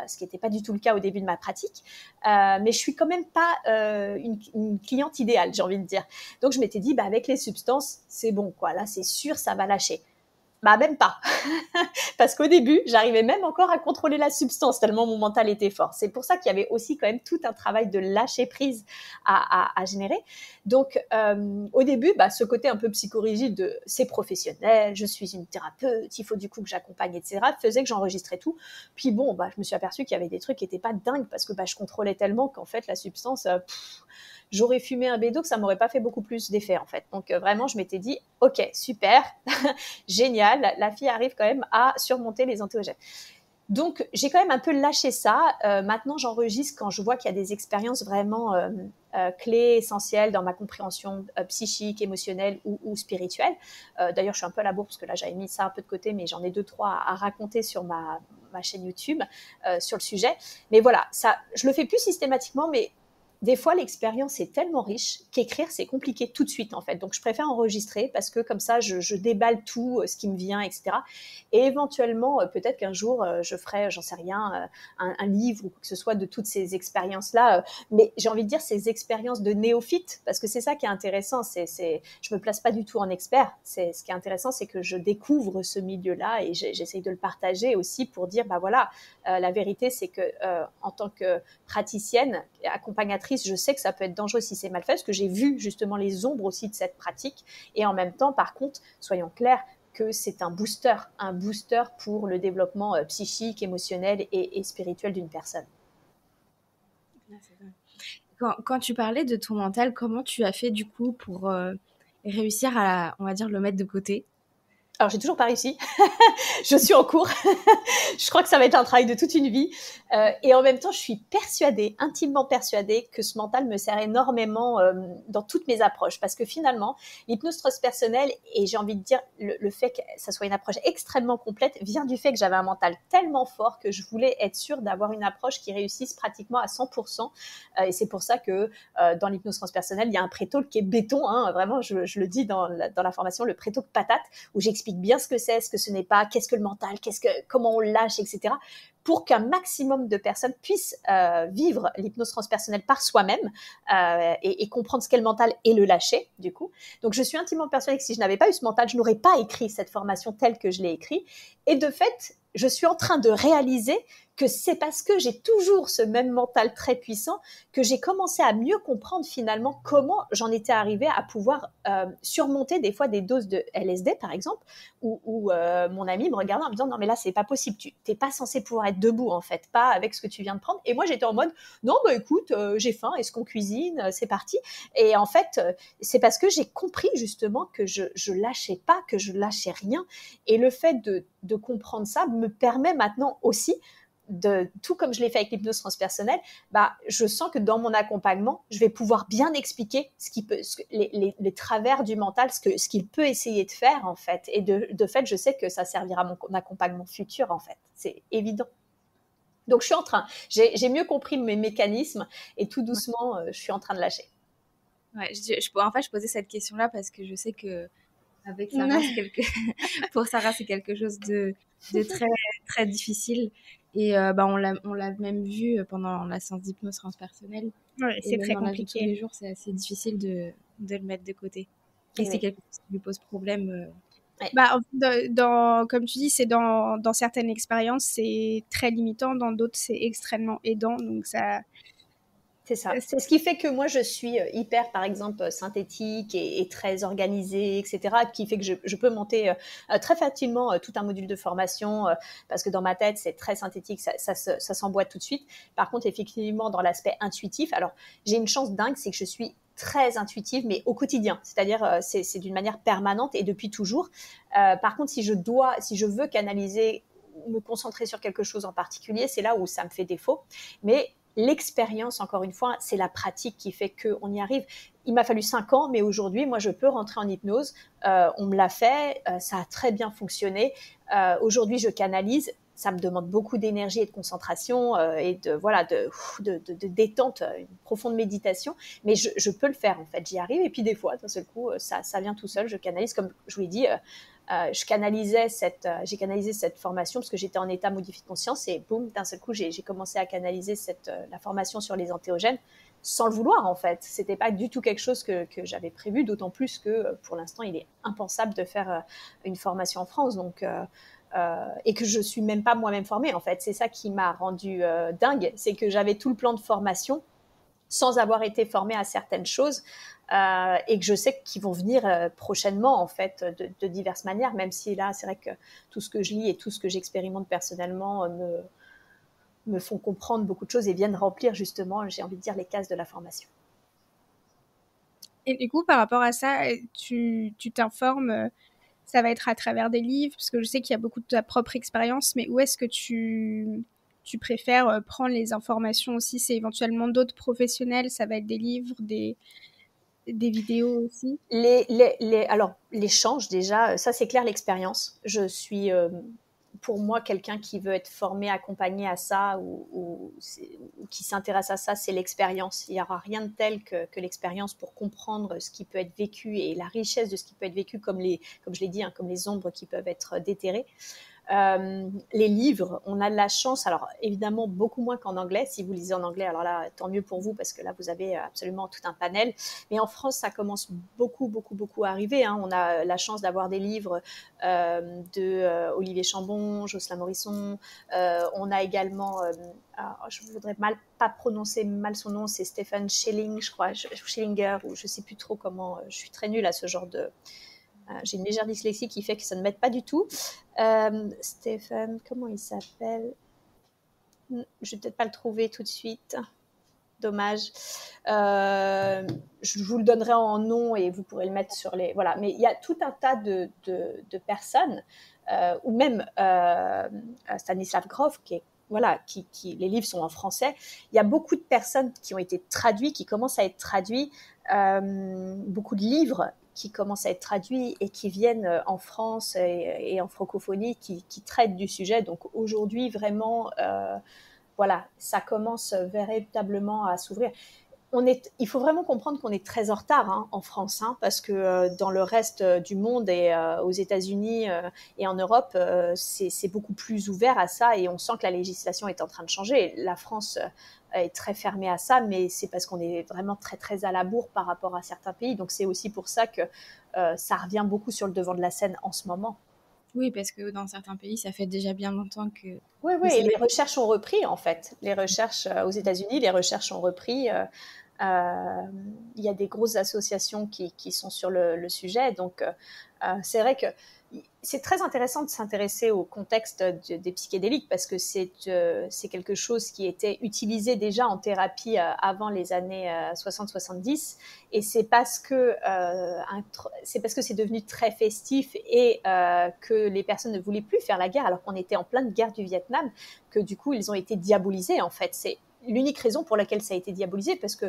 ce qui n'était pas du tout le cas au début de ma pratique. Mais je suis quand même pas une cliente idéale, j'ai envie de dire. Donc je m'étais dit, avec les substances, c'est bon, quoi. Là, c'est sûr, ça va lâcher. Même pas. Parce qu'au début, j'arrivais même encore à contrôler la substance tellement mon mental était fort. C'est pour ça qu'il y avait aussi quand même tout un travail de lâcher prise à générer. Donc, au début, ce côté un peu psychorigide de c'est professionnel, je suis une thérapeute, il faut du coup que j'accompagne, etc., faisait que j'enregistrais tout. Puis je me suis aperçue qu'il y avait des trucs qui n'étaient pas dingues parce que je contrôlais tellement qu'en fait, la substance... j'aurais fumé un bédo que ça m'aurait pas fait beaucoup plus d'effet en fait. Donc vraiment, je m'étais dit, ok, super, génial, la fille arrive quand même à surmonter les antéogènes. Donc j'ai quand même un peu lâché ça. Maintenant, j'enregistre quand je vois qu'il y a des expériences vraiment clés, essentielles dans ma compréhension psychique, émotionnelle ou spirituelle. D'ailleurs, je suis un peu à la bourre parce que là, j'avais mis ça un peu de côté, mais j'en ai 2-3 à raconter sur ma chaîne YouTube sur le sujet. Mais voilà, ça, je le fais plus systématiquement, mais des fois, l'expérience est tellement riche qu'écrire, c'est compliqué tout de suite, en fait. Donc, je préfère enregistrer parce que comme ça, je déballe tout ce qui me vient, etc. Et éventuellement, peut-être qu'un jour, je ferai, j'en sais rien, un livre ou quoi que ce soit de toutes ces expériences-là. Mais j'ai envie de dire ces expériences de néophyte, parce que c'est ça qui est intéressant. Je me place pas du tout en expert. Ce qui est intéressant, c'est que je découvre ce milieu-là et j'essaye de le partager aussi pour dire, voilà, la vérité, c'est que en tant que praticienne, accompagnatrice, je sais que ça peut être dangereux si c'est mal fait, parce que j'ai vu justement les ombres aussi de cette pratique. Et en même temps, par contre, soyons clairs, que c'est un booster pour le développement psychique, émotionnel et spirituel d'une personne. Quand tu parlais de ton mental, comment tu as fait du coup pour réussir à, on va dire, le mettre de côté? Alors, j'ai toujours pas réussi. Je suis en cours. Je crois que ça va être un travail de toute une vie. Et en même temps, je suis persuadée, intimement persuadée, que ce mental me sert énormément dans toutes mes approches. Parce que finalement, l'hypnose transpersonnelle, et j'ai envie de dire, le fait que ça soit une approche extrêmement complète, vient du fait que j'avais un mental tellement fort que je voulais être sûre d'avoir une approche qui réussisse pratiquement à 100%. Et c'est pour ça que dans l'hypnose transpersonnelle, il y a un pré-talk qui est béton. Vraiment, je le dis dans la formation, le pré-talk patate, où j'explique bien ce que ce n'est pas, qu'est-ce que le mental, comment on le lâche, etc., pour qu'un maximum de personnes puissent vivre l'hypnose transpersonnelle par soi-même et comprendre ce qu'est le mental et le lâcher, du coup. Donc, je suis intimement persuadée que si je n'avais pas eu ce mental, je n'aurais pas écrit cette formation telle que je l'ai écrite. Et de fait, je suis en train de réaliser que c'est parce que j'ai toujours ce même mental très puissant que j'ai commencé à mieux comprendre finalement comment j'en étais arrivée à pouvoir surmonter des fois des doses de LSD, par exemple, où mon ami me regardait en me disant « Non, mais là, c'est pas possible, tu n'es pas censé pouvoir être debout, en fait, pas avec ce que tu viens de prendre. » Et moi, j'étais en mode « Non, écoute, j'ai faim, est-ce qu'on cuisine? C'est parti. » Et en fait, c'est parce que j'ai compris justement que je lâchais pas, que je lâchais rien. Et le fait de comprendre ça me permet maintenant aussi tout comme je l'ai fait avec l'hypnose transpersonnelle, je sens que dans mon accompagnement, je vais pouvoir bien expliquer les travers du mental, ce qu'il peut essayer de faire en fait. Et de fait, je sais que ça servira à mon accompagnement futur en fait. C'est évident. Donc je suis en train, j'ai mieux compris mes mécanismes et tout doucement, je suis en train de lâcher. Ouais, en fait, je posais cette question-là parce que je sais que avec Sarah, pour Sarah, c'est quelque chose de très, très difficile. Et on l'a même vu pendant la séance d'hypnose transpersonnelle. Ouais, c'est très dans la vie de tous compliqué. les jours, c'est assez difficile de le mettre de côté. Et c'est quelque chose qui lui pose problème. Comme tu dis, c'est dans certaines expériences, c'est très limitant, dans d'autres, c'est extrêmement aidant. Donc ça. C'est ça. C'est ce qui fait que moi, je suis hyper, par exemple, synthétique et très organisée, etc., qui fait que je peux monter très facilement tout un module de formation parce que dans ma tête, c'est très synthétique, ça s'emboîte tout de suite. Par contre, effectivement, dans l'aspect intuitif, alors, j'ai une chance dingue, c'est que je suis très intuitive, mais au quotidien. C'est-à-dire, c'est d'une manière permanente et depuis toujours. Par contre, si je veux canaliser, me concentrer sur quelque chose en particulier, c'est là où ça me fait défaut. Mais l'expérience, encore une fois, c'est la pratique qui fait qu'on y arrive. Il m'a fallu 5 ans, mais aujourd'hui, moi, je peux rentrer en hypnose. On me l'a fait, ça a très bien fonctionné. Aujourd'hui, je canalise. Ça me demande beaucoup d'énergie et de concentration et de détente, une profonde méditation. Mais je peux le faire, en fait. J'y arrive. Et puis, des fois, d'un seul coup, ça vient tout seul. Je canalise, comme je vous l'ai dit, j'ai canalisé cette formation parce que j'étais en état modifié de conscience et boum, d'un seul coup, j'ai commencé à canaliser la formation sur les entéogènes sans le vouloir en fait. C'était pas du tout quelque chose que j'avais prévu, d'autant plus que pour l'instant, il est impensable de faire une formation en France. Donc, et que je suis même pas moi-même formée en fait. C'est ça qui m'a rendue dingue, c'est que j'avais tout le plan de formation sans avoir été formée à certaines choses et que je sais qu'ils vont venir prochainement en fait de diverses manières, même si là c'est vrai que tout ce que je lis et tout ce que j'expérimente personnellement me font comprendre beaucoup de choses et viennent remplir justement, j'ai envie de dire, les cases de la formation. Et du coup, par rapport à ça, tu t'informes, ça va être à travers des livres, parce que je sais qu'il y a beaucoup de ta propre expérience, mais où est-ce que tu préfères prendre les informations aussi? C'est éventuellement d'autres professionnels, ça va être des livres, des vidéos aussi? Alors, l'échange déjà, ça c'est clair, l'expérience. Je suis, pour moi, quelqu'un qui veut être formé, accompagné à ça ou qui s'intéresse à ça, c'est l'expérience. Il n'y aura rien de tel que l'expérience pour comprendre ce qui peut être vécu et la richesse de ce qui peut être vécu, comme je l'ai dit, comme les ombres qui peuvent être déterrées. Les livres, on a de la chance, alors évidemment beaucoup moins qu'en anglais. Si vous lisez en anglais, alors là tant mieux pour vous parce que là vous avez absolument tout un panel, mais en France ça commence beaucoup à arriver, hein. On a la chance d'avoir des livres de Olivier Chambon, Jocelyn Morisson, on a également je voudrais pas prononcer mal son nom, c'est Stephen Schelling, je crois, Schellinger, ou je sais plus trop comment, je suis très nulle à ce genre de... j'ai une légère dyslexie qui fait que ça ne m'aide pas du tout. Stéphane, comment il s'appelle? Je vais peut-être pas le trouver tout de suite. Dommage. Je vous le donnerai en nom et vous pourrez le mettre sur les... Voilà. Mais il y a tout un tas de personnes, ou même Stanislav Grof, les livres sont en français. Il y a beaucoup de personnes qui ont été traduits, qui commencent à être traduits, beaucoup de livres qui commencent à être traduits et qui viennent en France et en francophonie, qui traitent du sujet. Donc aujourd'hui, vraiment, ça commence véritablement à s'ouvrir. Il faut vraiment comprendre qu'on est très en retard en France, parce que dans le reste du monde et aux États-Unis et en Europe, c'est beaucoup plus ouvert à ça et on sent que la législation est en train de changer. La France est très fermée à ça, mais c'est parce qu'on est vraiment très très à la bourre par rapport à certains pays. Donc c'est aussi pour ça que ça revient beaucoup sur le devant de la scène en ce moment. Oui, parce que dans certains pays, ça fait déjà bien longtemps que... Oui, et les recherches ont repris, en fait. Les recherches aux États-Unis, les recherches ont repris. Il y a des grosses associations qui sont sur le sujet. Donc, c'est vrai que c'est très intéressant de s'intéresser au contexte des psychédéliques parce que c'est quelque chose qui était utilisé déjà en thérapie avant les années 60-70 et c'est parce que c'est devenu très festif et que les personnes ne voulaient plus faire la guerre alors qu'on était en pleine guerre du Vietnam que du coup ils ont été diabolisés en fait. C'est l'unique raison pour laquelle ça a été diabolisé, parce que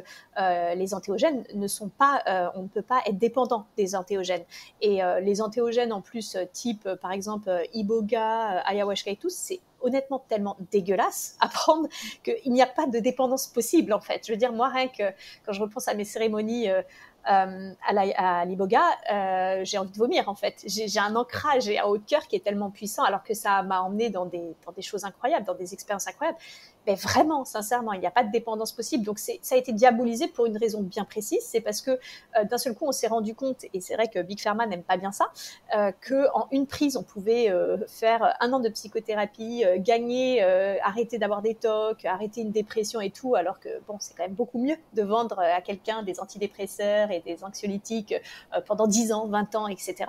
les antéogènes ne sont pas, on ne peut pas être dépendant des antéogènes. Et les antéogènes en plus, type par exemple iboga, ayahuasca et tout, c'est honnêtement tellement dégueulasse à prendre qu'il n'y a pas de dépendance possible en fait. Je veux dire, moi rien que quand je repense à mes cérémonies à l'iboga, j'ai envie de vomir en fait. J'ai un ancrage et un haut de cœur qui est tellement puissant alors que ça m'a emmené dans des choses incroyables, dans des expériences incroyables. Mais vraiment, sincèrement, il n'y a pas de dépendance possible. Donc, ça a été diabolisé pour une raison bien précise. C'est parce que d'un seul coup, on s'est rendu compte, et c'est vrai que Big Pharma n'aime pas bien ça, qu'en une prise, on pouvait faire 1 an de psychothérapie, gagner, arrêter d'avoir des tocs, arrêter une dépression et tout, alors que bon, c'est quand même beaucoup mieux de vendre à quelqu'un des antidépresseurs et des anxiolytiques pendant 10 ans, 20 ans, etc.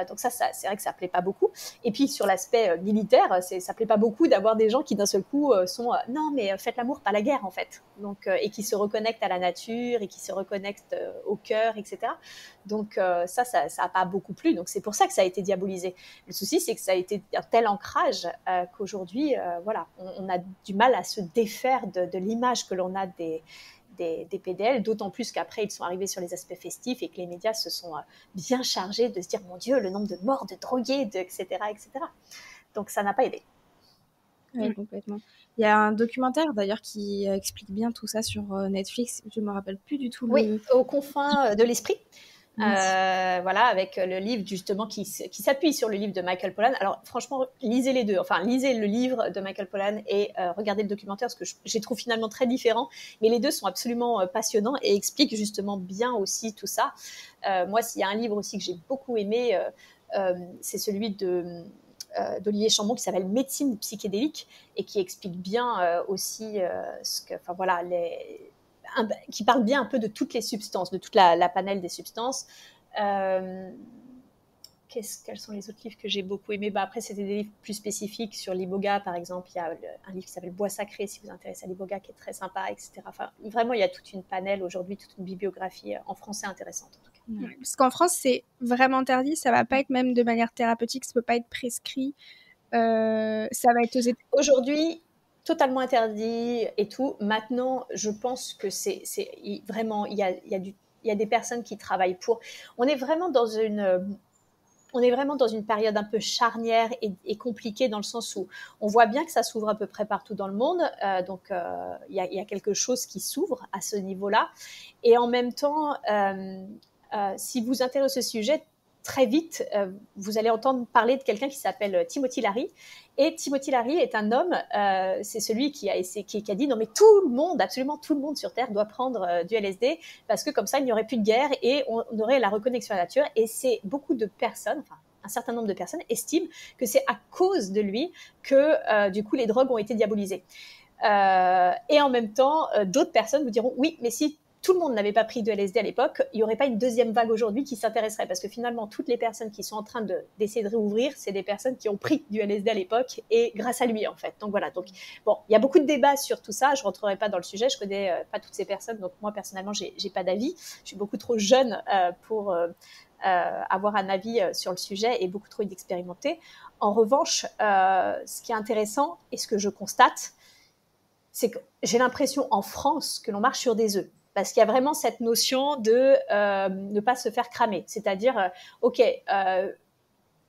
Donc ça, c'est vrai que ça ne plaît pas beaucoup. Et puis, sur l'aspect militaire, ça ne plaît pas beaucoup d'avoir des gens qui, d'un seul coup, sont non, mais faites l'amour, pas la guerre, en fait. Donc, et qui se reconnectent à la nature et qui se reconnectent au cœur, etc. Donc, ça n'a pas beaucoup plu. Donc, c'est pour ça que ça a été diabolisé. Le souci, c'est que ça a été un tel ancrage qu'aujourd'hui, voilà, on a du mal à se défaire de l'image que l'on a des PDL, d'autant plus qu'après, ils sont arrivés sur les aspects festifs et que les médias se sont bien chargés de se dire, mon Dieu, le nombre de morts, de drogués, etc., etc. Donc, ça n'a pas aidé. Oui, complètement. Il y a un documentaire d'ailleurs qui explique bien tout ça sur Netflix. Je ne me rappelle plus du tout Oui, Aux confins de l'esprit. Voilà, avec le livre justement qui s'appuie sur le livre de Michael Pollan. Alors franchement, lisez les deux. Enfin, lisez le livre de Michael Pollan et regardez le documentaire parce que je les trouve finalement très différents. Mais les deux sont absolument passionnants et expliquent justement bien aussi tout ça. Moi, s'il y a un livre aussi que j'ai beaucoup aimé, c'est celui d'Olivier Chambon qui s'appelle Médecine psychédélique et qui explique bien aussi qui parle bien un peu de toutes les substances, de toute la panel des substances. Quels sont les autres livres que j'ai beaucoup aimés? Après, c'était des livres plus spécifiques sur l'iboga, par exemple. Il y a un livre qui s'appelle Bois sacré, si vous vous intéressez à l'iboga, qui est très sympa, etc. Enfin, vraiment, il y a toute une panel aujourd'hui, toute une bibliographie en français intéressante, en tout cas. Ouais, parce qu'en France, c'est vraiment interdit. Ça va pas être même de manière thérapeutique. Ça peut pas être prescrit. Ça va être aux États-Unis. Aujourd'hui, totalement interdit et tout. Maintenant, je pense que c'est vraiment, il y a des personnes qui travaillent pour. On est vraiment dans une période un peu charnière et compliquée dans le sens où on voit bien que ça s'ouvre à peu près partout dans le monde. Donc, il y a quelque chose qui s'ouvre à ce niveau-là. Et en même temps, si vous intéressez au sujet, très vite, vous allez entendre parler de quelqu'un qui s'appelle Timothy Leary. Et Timothy Leary est un homme, c'est celui qui a dit non mais tout le monde, absolument tout le monde sur Terre doit prendre du LSD parce que comme ça il n'y aurait plus de guerre et on aurait la reconnexion à la nature. Et c'est beaucoup de personnes, enfin un certain nombre de personnes estiment que c'est à cause de lui que du coup les drogues ont été diabolisées. Et en même temps, d'autres personnes vous diront oui, mais si tout le monde n'avait pas pris de LSD à l'époque, il n'y aurait pas une deuxième vague aujourd'hui qui s'intéresserait parce que finalement, toutes les personnes qui sont en train d'essayer de réouvrir, c'est des personnes qui ont pris du LSD à l'époque et grâce à lui, en fait. Donc voilà. Donc, bon, il y a beaucoup de débats sur tout ça. Je ne rentrerai pas dans le sujet. Je ne connais pas toutes ces personnes. Donc moi, personnellement, je n'ai pas d'avis. Je suis beaucoup trop jeune pour avoir un avis sur le sujet et beaucoup trop inexpérimentée. En revanche, ce qui est intéressant et ce que je constate, c'est que j'ai l'impression en France que l'on marche sur des œufs. Parce qu'il y a vraiment cette notion de ne pas se faire cramer. C'est-à-dire,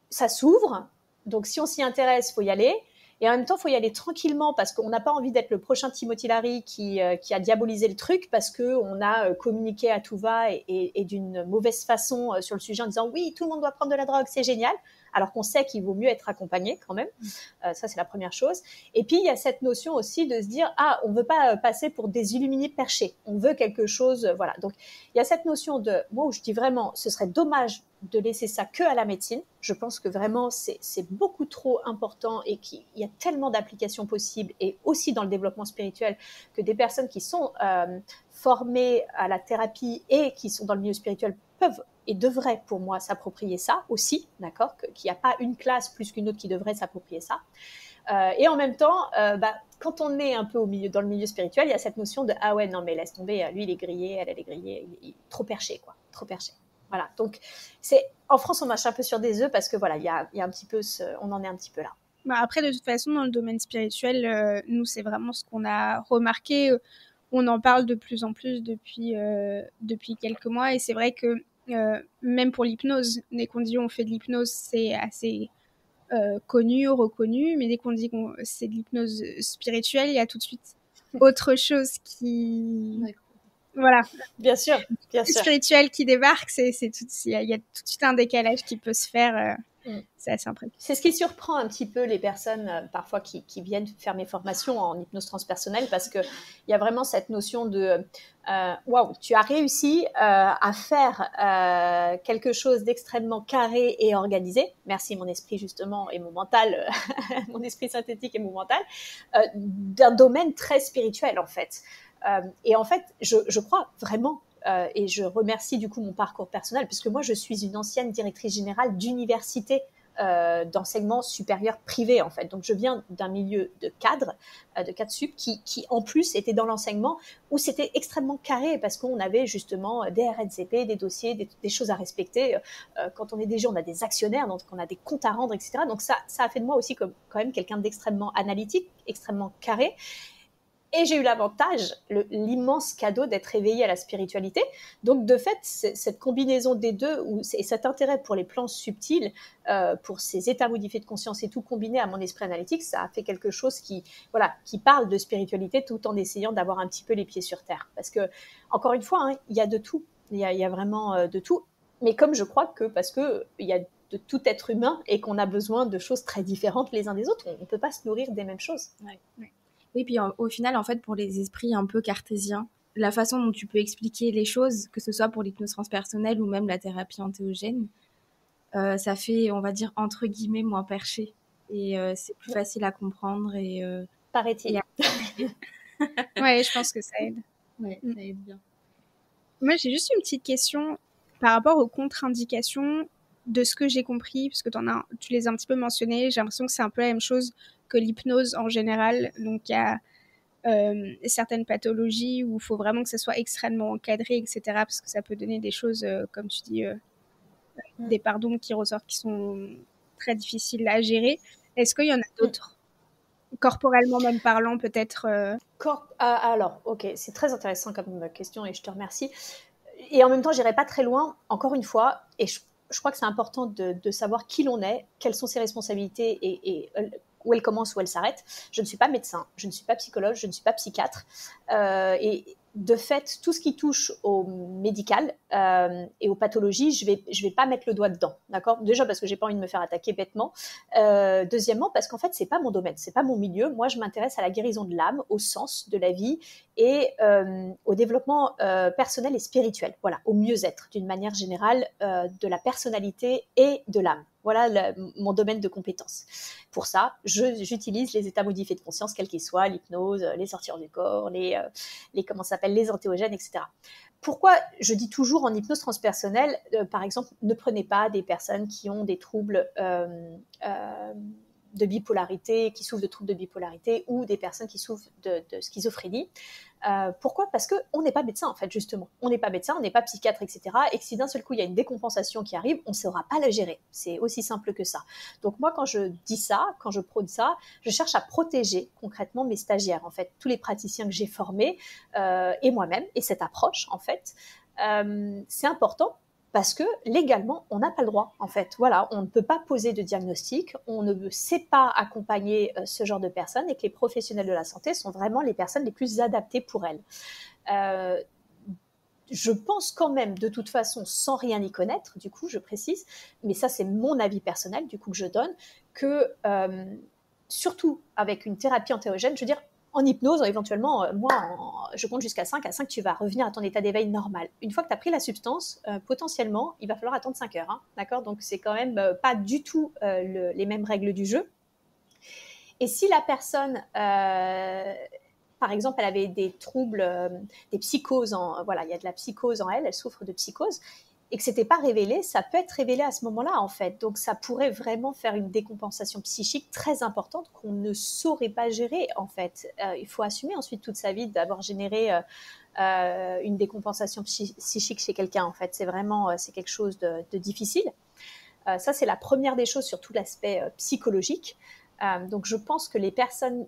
ça s'ouvre, donc si on s'y intéresse, il faut y aller. Et en même temps, il faut y aller tranquillement parce qu'on n'a pas envie d'être le prochain Timothy Leary qui a diabolisé le truc parce qu'on a communiqué à tout va et d'une mauvaise façon sur le sujet en disant « Oui, tout le monde doit prendre de la drogue, c'est génial ». alors qu'on sait qu'il vaut mieux être accompagné quand même. Ça, c'est la première chose. Et puis, il y a cette notion aussi de se dire, on ne veut pas passer pour des illuminés perchés. On veut quelque chose, voilà. Donc, il y a cette notion de, moi, où je dis vraiment, ce serait dommage de laisser ça que à la médecine. Je pense que vraiment, c'est beaucoup trop important et qu'il y a tellement d'applications possibles, et aussi dans le développement spirituel, que des personnes qui sont formées à la thérapie et qui sont dans le milieu spirituel peuvent et devraient, pour moi, s'approprier ça aussi, d'accord, qu'il n'y a pas une classe plus qu'une autre qui devrait s'approprier ça. Et en même temps, quand on est un peu dans le milieu spirituel, il y a cette notion de « Ah ouais, non, mais laisse tomber, lui, il est grillé, elle est grillée, il est trop perché, quoi, trop perché. » Voilà, donc en France, on marche un peu sur des œufs parce que voilà, il y a un petit peu on en est un petit peu là. Après, de toute façon, dans le domaine spirituel, nous, c'est vraiment ce qu'on a remarqué. On en parle de plus en plus depuis quelques mois, et c'est vrai que même pour l'hypnose, dès qu'on dit on fait de l'hypnose, c'est assez connu, reconnu, mais dès qu'on dit que c'est de l'hypnose spirituelle, il y a tout de suite autre chose qui... Ouais. Voilà. Bien sûr. Spirituel qui débarque, il y a tout de suite un décalage qui peut se faire. C'est assez impressionnant. C'est ce qui surprend un petit peu les personnes parfois qui viennent faire mes formations en hypnose transpersonnelle, parce qu'il y a vraiment cette notion de waouh, tu as réussi à faire quelque chose d'extrêmement carré et organisé. Merci mon esprit justement et mon mental, mon esprit synthétique et mon mental, d'un domaine très spirituel en fait. Et en fait, je crois vraiment, et je remercie du coup mon parcours personnel, puisque moi je suis une ancienne directrice générale d'université d'enseignement supérieur privé en fait. Donc je viens d'un milieu de cadre sup qui en plus était dans l'enseignement, où c'était extrêmement carré, parce qu'on avait justement des RNCP, des dossiers, des choses à respecter. Quand on est DG, on a des actionnaires, donc on a des comptes à rendre, etc. Donc ça a fait de moi aussi quand même quelqu'un d'extrêmement analytique, extrêmement carré. Et j'ai eu l'avantage, l'immense cadeau d'être éveillée à la spiritualité. Donc, de fait, cette combinaison des deux, et cet intérêt pour les plans subtils, pour ces états modifiés de conscience et tout combiné à mon esprit analytique, ça a fait quelque chose qui parle de spiritualité tout en essayant d'avoir un petit peu les pieds sur terre. Parce que, encore une fois, il y a de tout. Il y a vraiment de tout. Mais comme je crois que, parce qu'il y a de tout être humain et qu'on a besoin de choses très différentes les uns des autres, on ne peut pas se nourrir des mêmes choses. Ouais. Oui, puis au final, en fait, pour les esprits un peu cartésiens, la façon dont tu peux expliquer les choses, que ce soit pour l'hypnose transpersonnelle ou même la thérapie entéogène, ça fait, on va dire, entre guillemets, moins perché. Et c'est plus facile à comprendre. Paraît-il. Ouais, je pense que ça aide. Ouais, ça aide bien. Moi, j'ai juste une petite question par rapport aux contre-indications, de ce que j'ai compris, parce que tu les as un petit peu mentionnés. J'ai l'impression que c'est un peu la même chose que l'hypnose en général. Donc, il y a certaines pathologies où il faut vraiment que ça soit extrêmement encadré, etc. Parce que ça peut donner des choses, comme tu dis, des pardons qui ressortent, qui sont très difficiles à gérer. Est-ce qu'il y en a d'autres, corporellement même parlant, peut-être Alors, ok, c'est très intéressant comme question et je te remercie. Et en même temps, j'irai pas très loin, encore une fois, et je crois que c'est important de savoir qui l'on est, quelles sont ses responsabilités et où elle commence, où elle s'arrête. Je ne suis pas médecin, je ne suis pas psychologue, je ne suis pas psychiatre. Et de fait, tout ce qui touche au médical et aux pathologies, je vais pas mettre le doigt dedans, d'accord ? Déjà parce que j'ai pas envie de me faire attaquer bêtement. Deuxièmement, parce qu'en fait, c'est pas mon domaine, c'est pas mon milieu. Moi, je m'intéresse à la guérison de l'âme, au sens de la vie et au développement personnel et spirituel. Voilà, au mieux-être d'une manière générale de la personnalité et de l'âme. Voilà mon domaine de compétences. Pour ça, j'utilise les états modifiés de conscience, quels qu'ils soient, l'hypnose, les sorties du corps, les les entéogènes, etc. Pourquoi je dis toujours en hypnose transpersonnelle, par exemple, ne prenez pas des personnes qui ont des troubles de bipolarité, qui souffrent de troubles de bipolarité, ou des personnes qui souffrent de schizophrénie. Pourquoi ? Parce qu'on n'est pas médecin, en fait, justement. On n'est pas médecin, on n'est pas psychiatre, etc. Et que si d'un seul coup, il y a une décompensation qui arrive, on ne saura pas la gérer. C'est aussi simple que ça. Donc moi, quand je dis ça, quand je prône ça, je cherche à protéger concrètement mes stagiaires, en fait, tous les praticiens que j'ai formés, et moi-même, et cette approche, en fait. C'est important, parce que légalement, on n'a pas le droit, en fait. Voilà, on ne peut pas poser de diagnostic, on ne sait pas accompagner ce genre de personnes, et que les professionnels de la santé sont vraiment les personnes les plus adaptées pour elles. je pense quand même, de toute façon, sans rien y connaître, du coup, je précise, mais ça, c'est mon avis personnel, du coup, que je donne, que surtout avec une thérapie entéogène, je veux dire, en hypnose, éventuellement, je compte jusqu'à 5. À 5, tu vas revenir à ton état d'éveil normal. Une fois que tu as pris la substance, potentiellement, il va falloir attendre 5 heures. Hein, d'accord ? Donc, c'est quand même pas du tout les mêmes règles du jeu. Et si la personne, par exemple, elle avait des troubles, des psychoses, voilà, il y a de la psychose en elle, elle souffre de psychose, et que ce n'était pas révélé, ça peut être révélé à ce moment-là, en fait. Donc, ça pourrait vraiment faire une décompensation psychique très importante qu'on ne saurait pas gérer, en fait. Il faut assumer ensuite toute sa vie d'avoir généré une décompensation psychique chez quelqu'un, en fait. C'est vraiment c'est quelque chose de difficile. Ça, c'est la première des choses sur tout l'aspect psychologique. Donc, je pense que les personnes,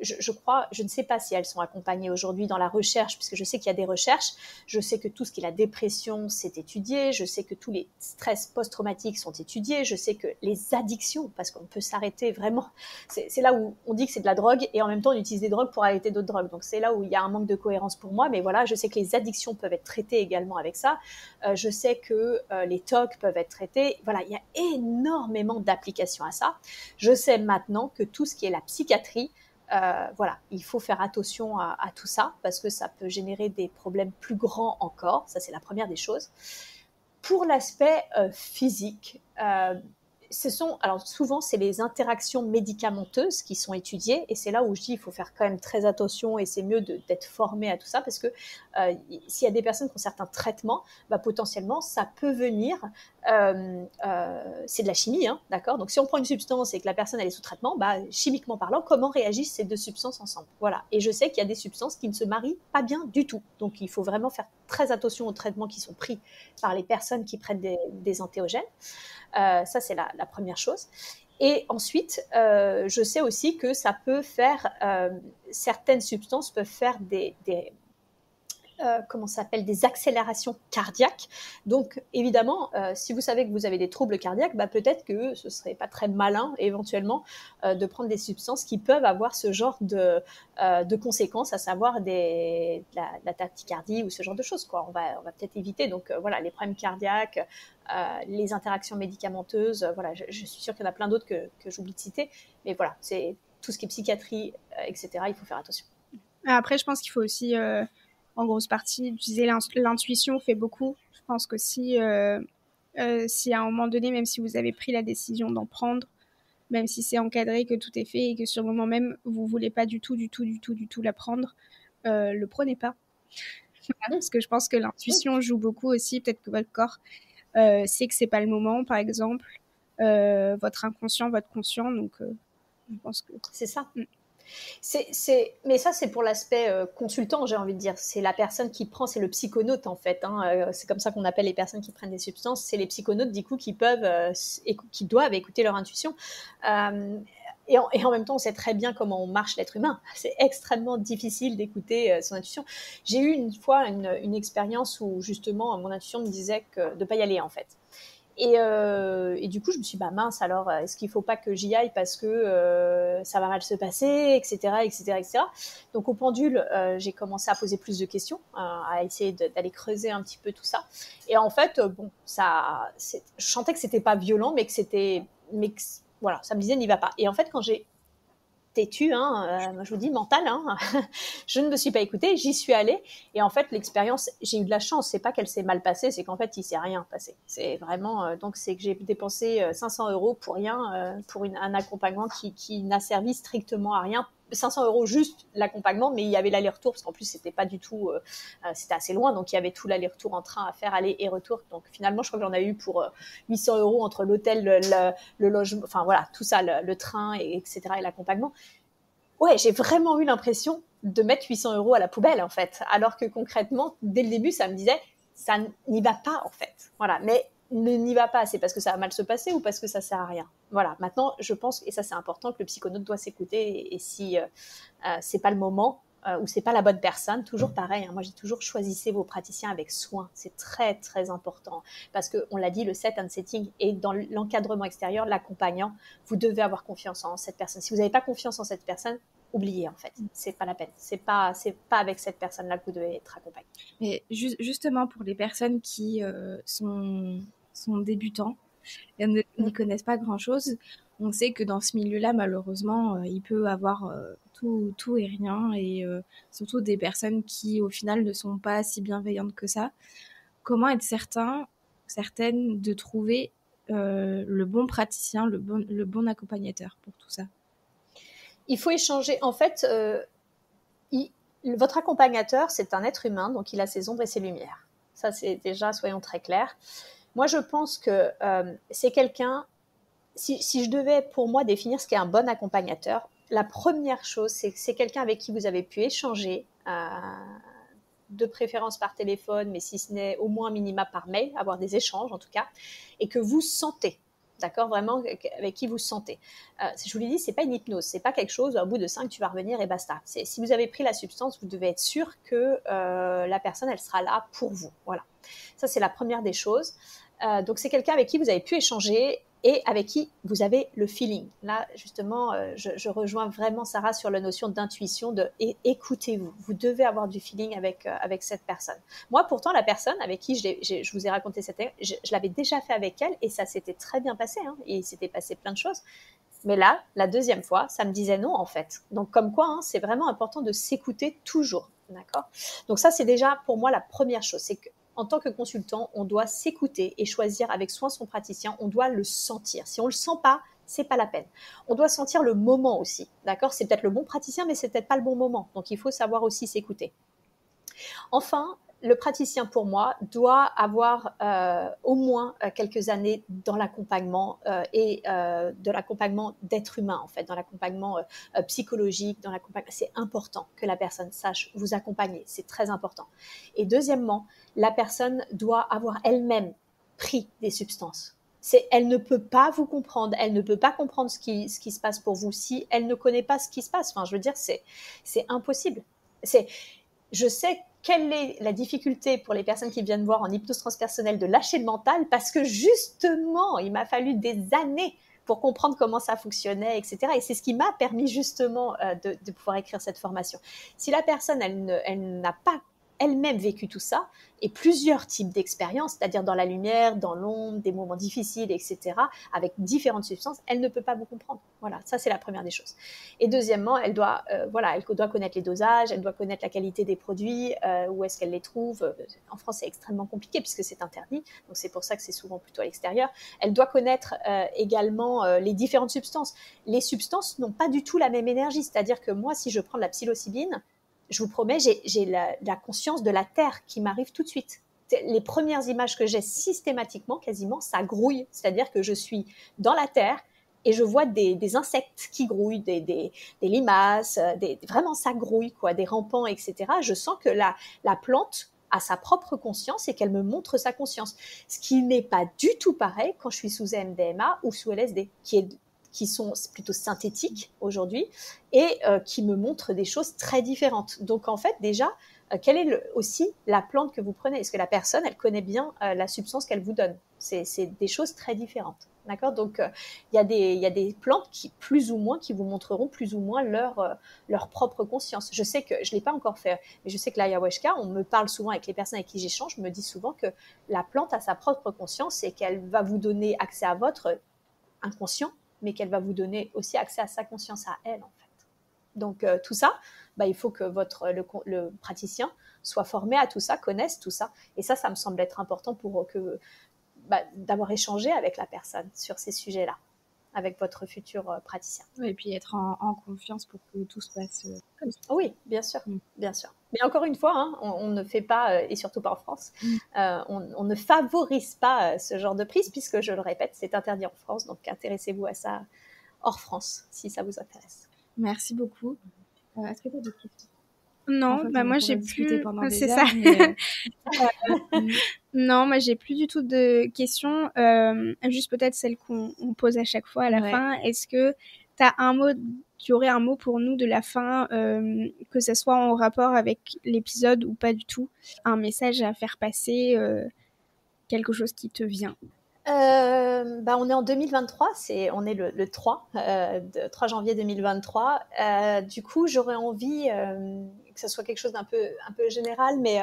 je crois, je ne sais pas si elles sont accompagnées aujourd'hui dans la recherche, puisque je sais qu'il y a des recherches. Je sais que tout ce qui est la dépression, c'est étudié. Je sais que tous les stress post-traumatiques sont étudiés. Je sais que les addictions, parce qu'on peut s'arrêter vraiment, c'est là où on dit que c'est de la drogue et en même temps on utilise des drogues pour arrêter d'autres drogues. Donc c'est là où il y a un manque de cohérence pour moi. Mais voilà, je sais que les addictions peuvent être traitées également avec ça. Je sais que les TOC peuvent être traités. Voilà, il y a énormément d'applications à ça. Je sais maintenant que tout ce qui est la psychiatrie, voilà, il faut faire attention à tout ça parce que ça peut générer des problèmes plus grands encore. Ça, c'est la première des choses. Pour l'aspect physique, alors souvent, c'est les interactions médicamenteuses qui sont étudiées et c'est là où je dis il faut faire quand même très attention et c'est mieux d'être formé à tout ça parce que s'il y a des personnes qui ont certains traitements, bah, potentiellement, ça peut venir, c'est de la chimie, hein, d'accord ? Donc, si on prend une substance et que la personne elle est sous traitement, bah, chimiquement parlant, comment réagissent ces deux substances ensemble ? Voilà. Et je sais qu'il y a des substances qui ne se marient pas bien du tout. Donc, il faut vraiment faire très attention aux traitements qui sont pris par les personnes qui prennent des entéogènes. Ça, c'est la première chose. Et ensuite, je sais aussi que ça peut faire, certaines substances peuvent faire comment ça s'appelle, des accélérations cardiaques. Donc, évidemment, si vous savez que vous avez des troubles cardiaques, bah, peut-être que ce ne serait pas très malin, éventuellement, de prendre des substances qui peuvent avoir ce genre de conséquences, à savoir la tachycardie ou ce genre de choses, quoi. On va peut-être éviter. Donc, voilà, les problèmes cardiaques, les interactions médicamenteuses, voilà, je suis sûre qu'il y en a plein d'autres que j'oublie de citer. Mais voilà, c'est tout ce qui est psychiatrie, etc., il faut faire attention. Après, je pense qu'il faut aussi... en grosse partie, utiliser l'intuition fait beaucoup. Je pense que si à un moment donné, même si vous avez pris la décision d'en prendre, même si c'est encadré, que tout est fait et que sur le moment même, vous voulez pas du tout la prendre, le prenez pas. Parce que je pense que l'intuition joue beaucoup aussi. Peut-être que votre corps sait que c'est pas le moment, par exemple. Votre inconscient, votre conscient. Donc, je pense que... C'est ça. Mais ça, c'est pour l'aspect consultant, j'ai envie de dire. C'est la personne qui prend, c'est le psychonaute en fait. Hein. C'est comme ça qu'on appelle les personnes qui prennent des substances. C'est les psychonautes, du coup, qui doivent écouter leur intuition. Et en même temps, on sait très bien comment marche l'être humain. C'est extrêmement difficile d'écouter son intuition. J'ai eu une fois une expérience où justement mon intuition me disait de ne pas y aller en fait. Et du coup, je me suis dit, bah mince, alors, est-ce qu'il ne faut pas que j'y aille parce que ça va mal se passer, etc. Donc, au pendule, j'ai commencé à poser plus de questions, à essayer d'aller creuser un petit peu tout ça. Et en fait, bon, je sentais que c'était pas violent, voilà, ça me disait, n'y va pas. Et en fait, quand j'ai têtu, je vous dis mental, je ne me suis pas écoutée, j'y suis allée et en fait l'expérience, j'ai eu de la chance, c'est pas qu'elle s'est mal passée, c'est qu'en fait il s'est rien passé, c'est vraiment donc c'est que j'ai dépensé 500 € pour rien, pour un accompagnement qui n'a servi strictement à rien. 500 € juste l'accompagnement, mais il y avait l'aller-retour parce qu'en plus c'était pas du tout, c'était assez loin, donc il y avait tout l'aller-retour en train à faire, aller et retour. Donc finalement, je crois que j'en ai eu pour 800 € entre l'hôtel, le logement, enfin voilà, tout ça, le train, etc. et l'accompagnement. Ouais, j'ai vraiment eu l'impression de mettre 800 € à la poubelle en fait, alors que concrètement, dès le début, ça me disait, ça n'y va pas en fait. Voilà, mais n'y va pas, c'est parce que ça va mal se passer ou parce que ça sert à rien. Voilà, maintenant, je pense, et ça c'est important, que le psychonaute doit s'écouter, et si c'est pas le moment, ou c'est pas la bonne personne, toujours pareil, moi j'ai toujours choisissez vos praticiens avec soin, c'est très très important, parce qu'on l'a dit, le set and setting et dans l'encadrement extérieur, l'accompagnant, vous devez avoir confiance en cette personne. Si vous n'avez pas confiance en cette personne, oubliez en fait. C'est pas la peine. C'est pas avec cette personne-là que vous devez être accompagné. Mais justement pour les personnes qui sont débutants et n'y connaissent pas grand-chose, on sait que dans ce milieu-là, malheureusement, il peut avoir tout et rien, et surtout des personnes qui, au final, ne sont pas si bienveillantes que ça. Comment être certaine de trouver le bon praticien, le bon accompagnateur pour tout ça? Il faut échanger. En fait, votre accompagnateur, c'est un être humain, donc il a ses ombres et ses lumières. Ça, c'est déjà, soyons très clairs. Moi, je pense que c'est quelqu'un, si je devais pour moi définir ce qu'est un bon accompagnateur, la première chose, c'est que c'est quelqu'un avec qui vous avez pu échanger, de préférence par téléphone, mais si ce n'est au moins minima par mail, avoir des échanges en tout cas, et que vous sentez. D'accord, vraiment avec qui vous sentez. Je vous l'ai dit, c'est pas une hypnose, c'est pas quelque chose au bout de 5 tu vas revenir et basta. Si vous avez pris la substance, vous devez être sûr que la personne elle sera là pour vous. Voilà, ça c'est la première des choses. Donc c'est quelqu'un avec qui vous avez pu échanger et avec qui vous avez le feeling. Là justement, je rejoins vraiment Sarah sur la notion d'intuition, écoutez-vous. Vous devez avoir du feeling avec cette personne. Moi pourtant la personne avec qui je vous ai raconté je l'avais déjà fait avec elle et ça s'était très bien passé, hein, et il s'était passé plein de choses. Mais là, la deuxième fois, ça me disait non en fait. Donc comme quoi, hein, c'est vraiment important de s'écouter toujours. D'accord ? Donc ça c'est déjà pour moi la première chose, c'est que en tant que consultant, on doit s'écouter et choisir avec soin son praticien. On doit le sentir. Si on le sent pas, c'est pas la peine. On doit sentir le moment aussi, d'accord ? C'est peut-être le bon praticien, mais c'est peut-être pas le bon moment. Donc il faut savoir aussi s'écouter. Enfin, le praticien pour moi doit avoir au moins quelques années dans l'accompagnement et de l'accompagnement d'être humain en fait, dans l'accompagnement psychologique, dans l'accompagnement. C'est important que la personne sache vous accompagner, c'est très important. Et deuxièmement, la personne doit avoir elle-même pris des substances. Elle ne peut pas vous comprendre, elle ne peut pas comprendre ce qui se passe pour vous si elle ne connaît pas ce qui se passe. Enfin, je veux dire, c'est impossible. Je sais quelle est la difficulté pour les personnes qui viennent voir en hypnose transpersonnelle de lâcher le mental parce que justement, il m'a fallu des années pour comprendre comment ça fonctionnait, etc. Et c'est ce qui m'a permis justement de pouvoir écrire cette formation. Si la personne, elle n'a pas elle-même vécu tout ça et plusieurs types d'expériences, c'est-à-dire dans la lumière, dans l'ombre, des moments difficiles, etc., avec différentes substances, elle ne peut pas vous comprendre. Voilà, ça c'est la première des choses. Et deuxièmement, elle doit connaître les dosages, elle doit connaître la qualité des produits, où est-ce qu'elle les trouve. En France, c'est extrêmement compliqué puisque c'est interdit, donc c'est pour ça que c'est souvent plutôt à l'extérieur. Elle doit connaître également les différentes substances. Les substances n'ont pas du tout la même énergie, c'est-à-dire que moi, si je prends de la psilocybine, je vous promets, j'ai la conscience de la terre qui m'arrive tout de suite. Les premières images que j'ai systématiquement, quasiment, ça grouille. C'est-à-dire que je suis dans la terre et je vois des insectes qui grouillent, des limaces, vraiment ça grouille, quoi, des rampants, etc. Je sens que la plante a sa propre conscience et qu'elle me montre sa conscience. Ce qui n'est pas du tout pareil quand je suis sous MDMA ou sous LSD, qui sont plutôt synthétiques aujourd'hui et qui me montrent des choses très différentes. Donc en fait déjà, quelle est aussi la plante que vous prenez ? Est-ce que la personne, elle connaît bien la substance qu'elle vous donne ? C'est des choses très différentes. D'accord ? Donc il y a des plantes qui plus ou moins, qui vous montreront plus ou moins leur propre conscience. Je sais que, je ne l'ai pas encore fait, mais je sais que l'ayahuasca, on me parle souvent avec les personnes avec qui j'échange, me dit souvent que la plante a sa propre conscience et qu'elle va vous donner accès à votre inconscient, mais qu'elle va vous donner aussi accès à sa conscience à elle, en fait. Donc, tout ça, il faut que le praticien soit formé à tout ça, connaisse tout ça. Et ça me semble être important pour d'avoir échangé avec la personne sur ces sujets-là, avec votre futur praticien. Oui, et puis être en confiance pour que tout se passe comme ça. Oui, bien sûr, bien sûr. Mais encore une fois, hein, on ne fait pas, et surtout pas en France, on ne favorise pas ce genre de prise, puisque, je le répète, c'est interdit en France. Donc, intéressez-vous à ça hors France, si ça vous intéresse. Merci beaucoup. Est-ce que tu as d'autres questions ? Non, en fait, moi j'ai plus. C'est ça. Mais... Non, moi j'ai plus du tout de questions. Juste peut-être celle qu'on pose à chaque fois à la fin. Est-ce que tu aurais un mot pour nous de la fin, que ce soit en rapport avec l'épisode ou pas du tout, un message à faire passer, quelque chose qui te vient? On est en 2023, on est le 3 janvier 2023. Du coup, j'aurais envie que ça soit quelque chose d'un peu général, mais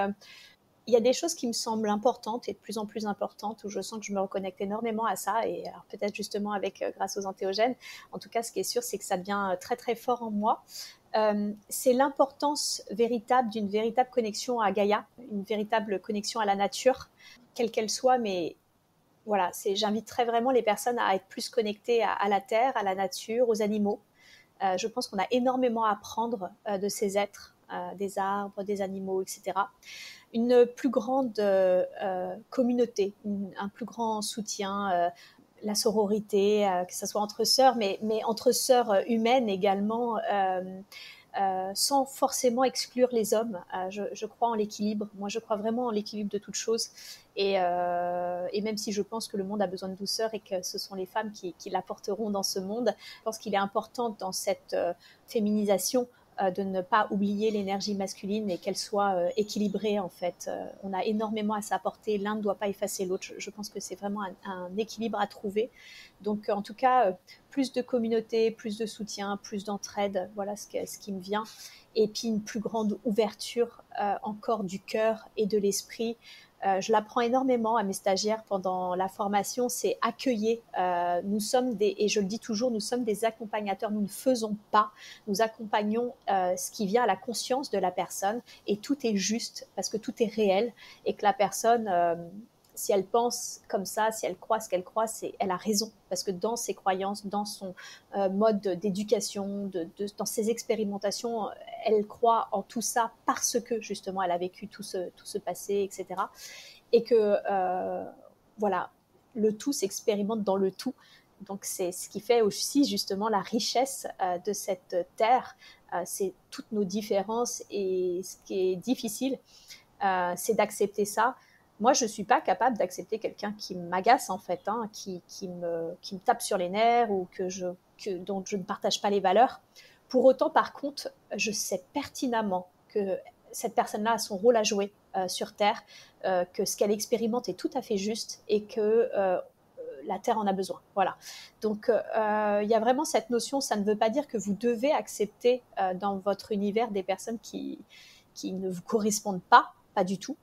il y a des choses qui me semblent importantes et de plus en plus importantes, où je sens que je me reconnecte énormément à ça, et alors peut-être justement grâce aux entéogènes. En tout cas, ce qui est sûr, c'est que ça devient très très fort en moi. C'est l'importance véritable d'une véritable connexion à Gaïa, une véritable connexion à la nature, quelle qu'elle soit, mais voilà, j'inviterais vraiment les personnes à être plus connectées à la terre, à la nature, aux animaux. Je pense qu'on a énormément à apprendre de ces êtres, des arbres, des animaux, etc. Une plus grande communauté, un plus grand soutien, la sororité, que ce soit entre sœurs, mais entre sœurs humaines également, sans forcément exclure les hommes. Je crois en l'équilibre. Moi, je crois vraiment en l'équilibre de toute chose. Et même si je pense que le monde a besoin de douceur et que ce sont les femmes qui l'apporteront dans ce monde, je pense qu'il est important dans cette féminisation de ne pas oublier l'énergie masculine et qu'elle soit équilibrée en fait. On a énormément à s'apporter, l'un ne doit pas effacer l'autre. Je pense que c'est vraiment un équilibre à trouver. Donc en tout cas, plus de communauté, plus de soutien, plus d'entraide, voilà ce qui me vient. Et puis une plus grande ouverture encore du cœur et de l'esprit. Je l'apprends énormément à mes stagiaires pendant la formation, c'est accueillir. Nous sommes et je le dis toujours, nous sommes des accompagnateurs, nous ne faisons pas, nous accompagnons ce qui vient à la conscience de la personne, et tout est juste parce que tout est réel, et que la personne, si elle pense comme ça, si elle croit ce qu'elle croit, elle a raison, parce que dans ses croyances, dans son mode d'éducation, dans ses expérimentations, elle croit en tout ça parce que justement elle a vécu tout ce passé, etc. Et que voilà, le tout s'expérimente dans le tout. Donc c'est ce qui fait aussi justement la richesse de cette terre, c'est toutes nos différences, et ce qui est difficile, c'est d'accepter ça. Moi, je ne suis pas capable d'accepter quelqu'un qui m'agace, en fait, qui me tape sur les nerfs, ou dont je ne partage pas les valeurs. Pour autant, par contre, je sais pertinemment que cette personne-là a son rôle à jouer sur Terre, que ce qu'elle expérimente est tout à fait juste, et que la Terre en a besoin. Voilà. Donc, il y a vraiment cette notion, ça ne veut pas dire que vous devez accepter dans votre univers des personnes qui ne vous correspondent pas du tout.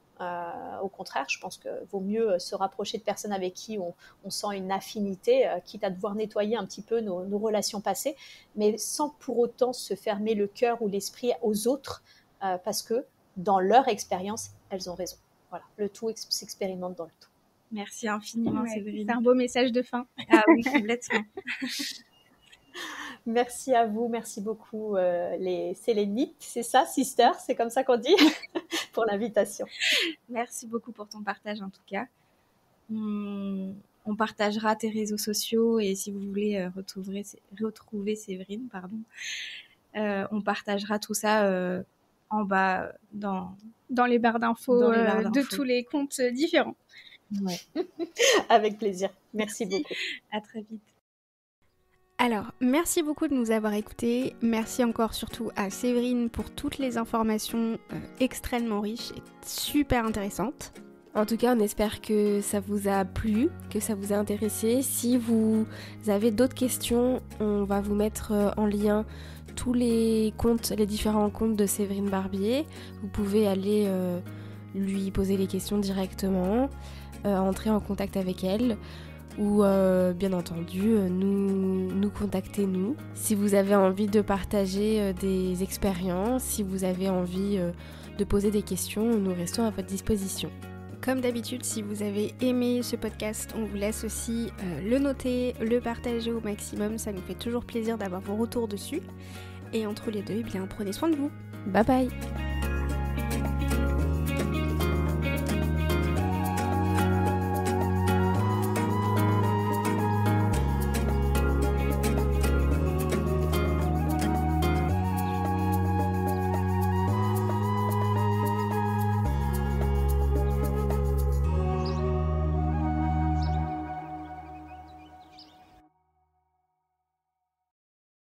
Au contraire, je pense qu'il vaut mieux se rapprocher de personnes avec qui on sent une affinité, quitte à devoir nettoyer un petit peu nos relations passées, mais sans pour autant se fermer le cœur ou l'esprit aux autres, parce que dans leur expérience, elles ont raison. Voilà, le tout s'expérimente dans le tout. Merci infiniment, Séverine. C'est un beau message de fin. Ah oui, complètement. Merci à vous, merci beaucoup les Sélénites, c'est ça, sister, c'est comme ça qu'on dit, pour l'invitation. Merci beaucoup pour ton partage en tout cas. On partagera tes réseaux sociaux, et si vous voulez retrouver Séverine, on partagera tout ça en bas dans les barres d'infos de tous les comptes différents. Ouais. Avec plaisir, merci beaucoup. À très vite. Alors, merci beaucoup de nous avoir écoutés. Merci encore surtout à Séverine pour toutes les informations extrêmement riches et super intéressantes. En tout cas, on espère que ça vous a plu, que ça vous a intéressé. Si vous avez d'autres questions, on va vous mettre en lien tous les différents comptes de Séverine Barbier. Vous pouvez aller lui poser les questions directement, entrer en contact avec elle, ou bien entendu nous contacter nous. Si vous avez envie de partager des expériences, si vous avez envie de poser des questions, nous restons à votre disposition. Comme d'habitude, si vous avez aimé ce podcast, on vous laisse aussi le noter, le partager au maximum, ça nous fait toujours plaisir d'avoir vos retours dessus. Et entre les deux, eh bien, prenez soin de vous. Bye bye.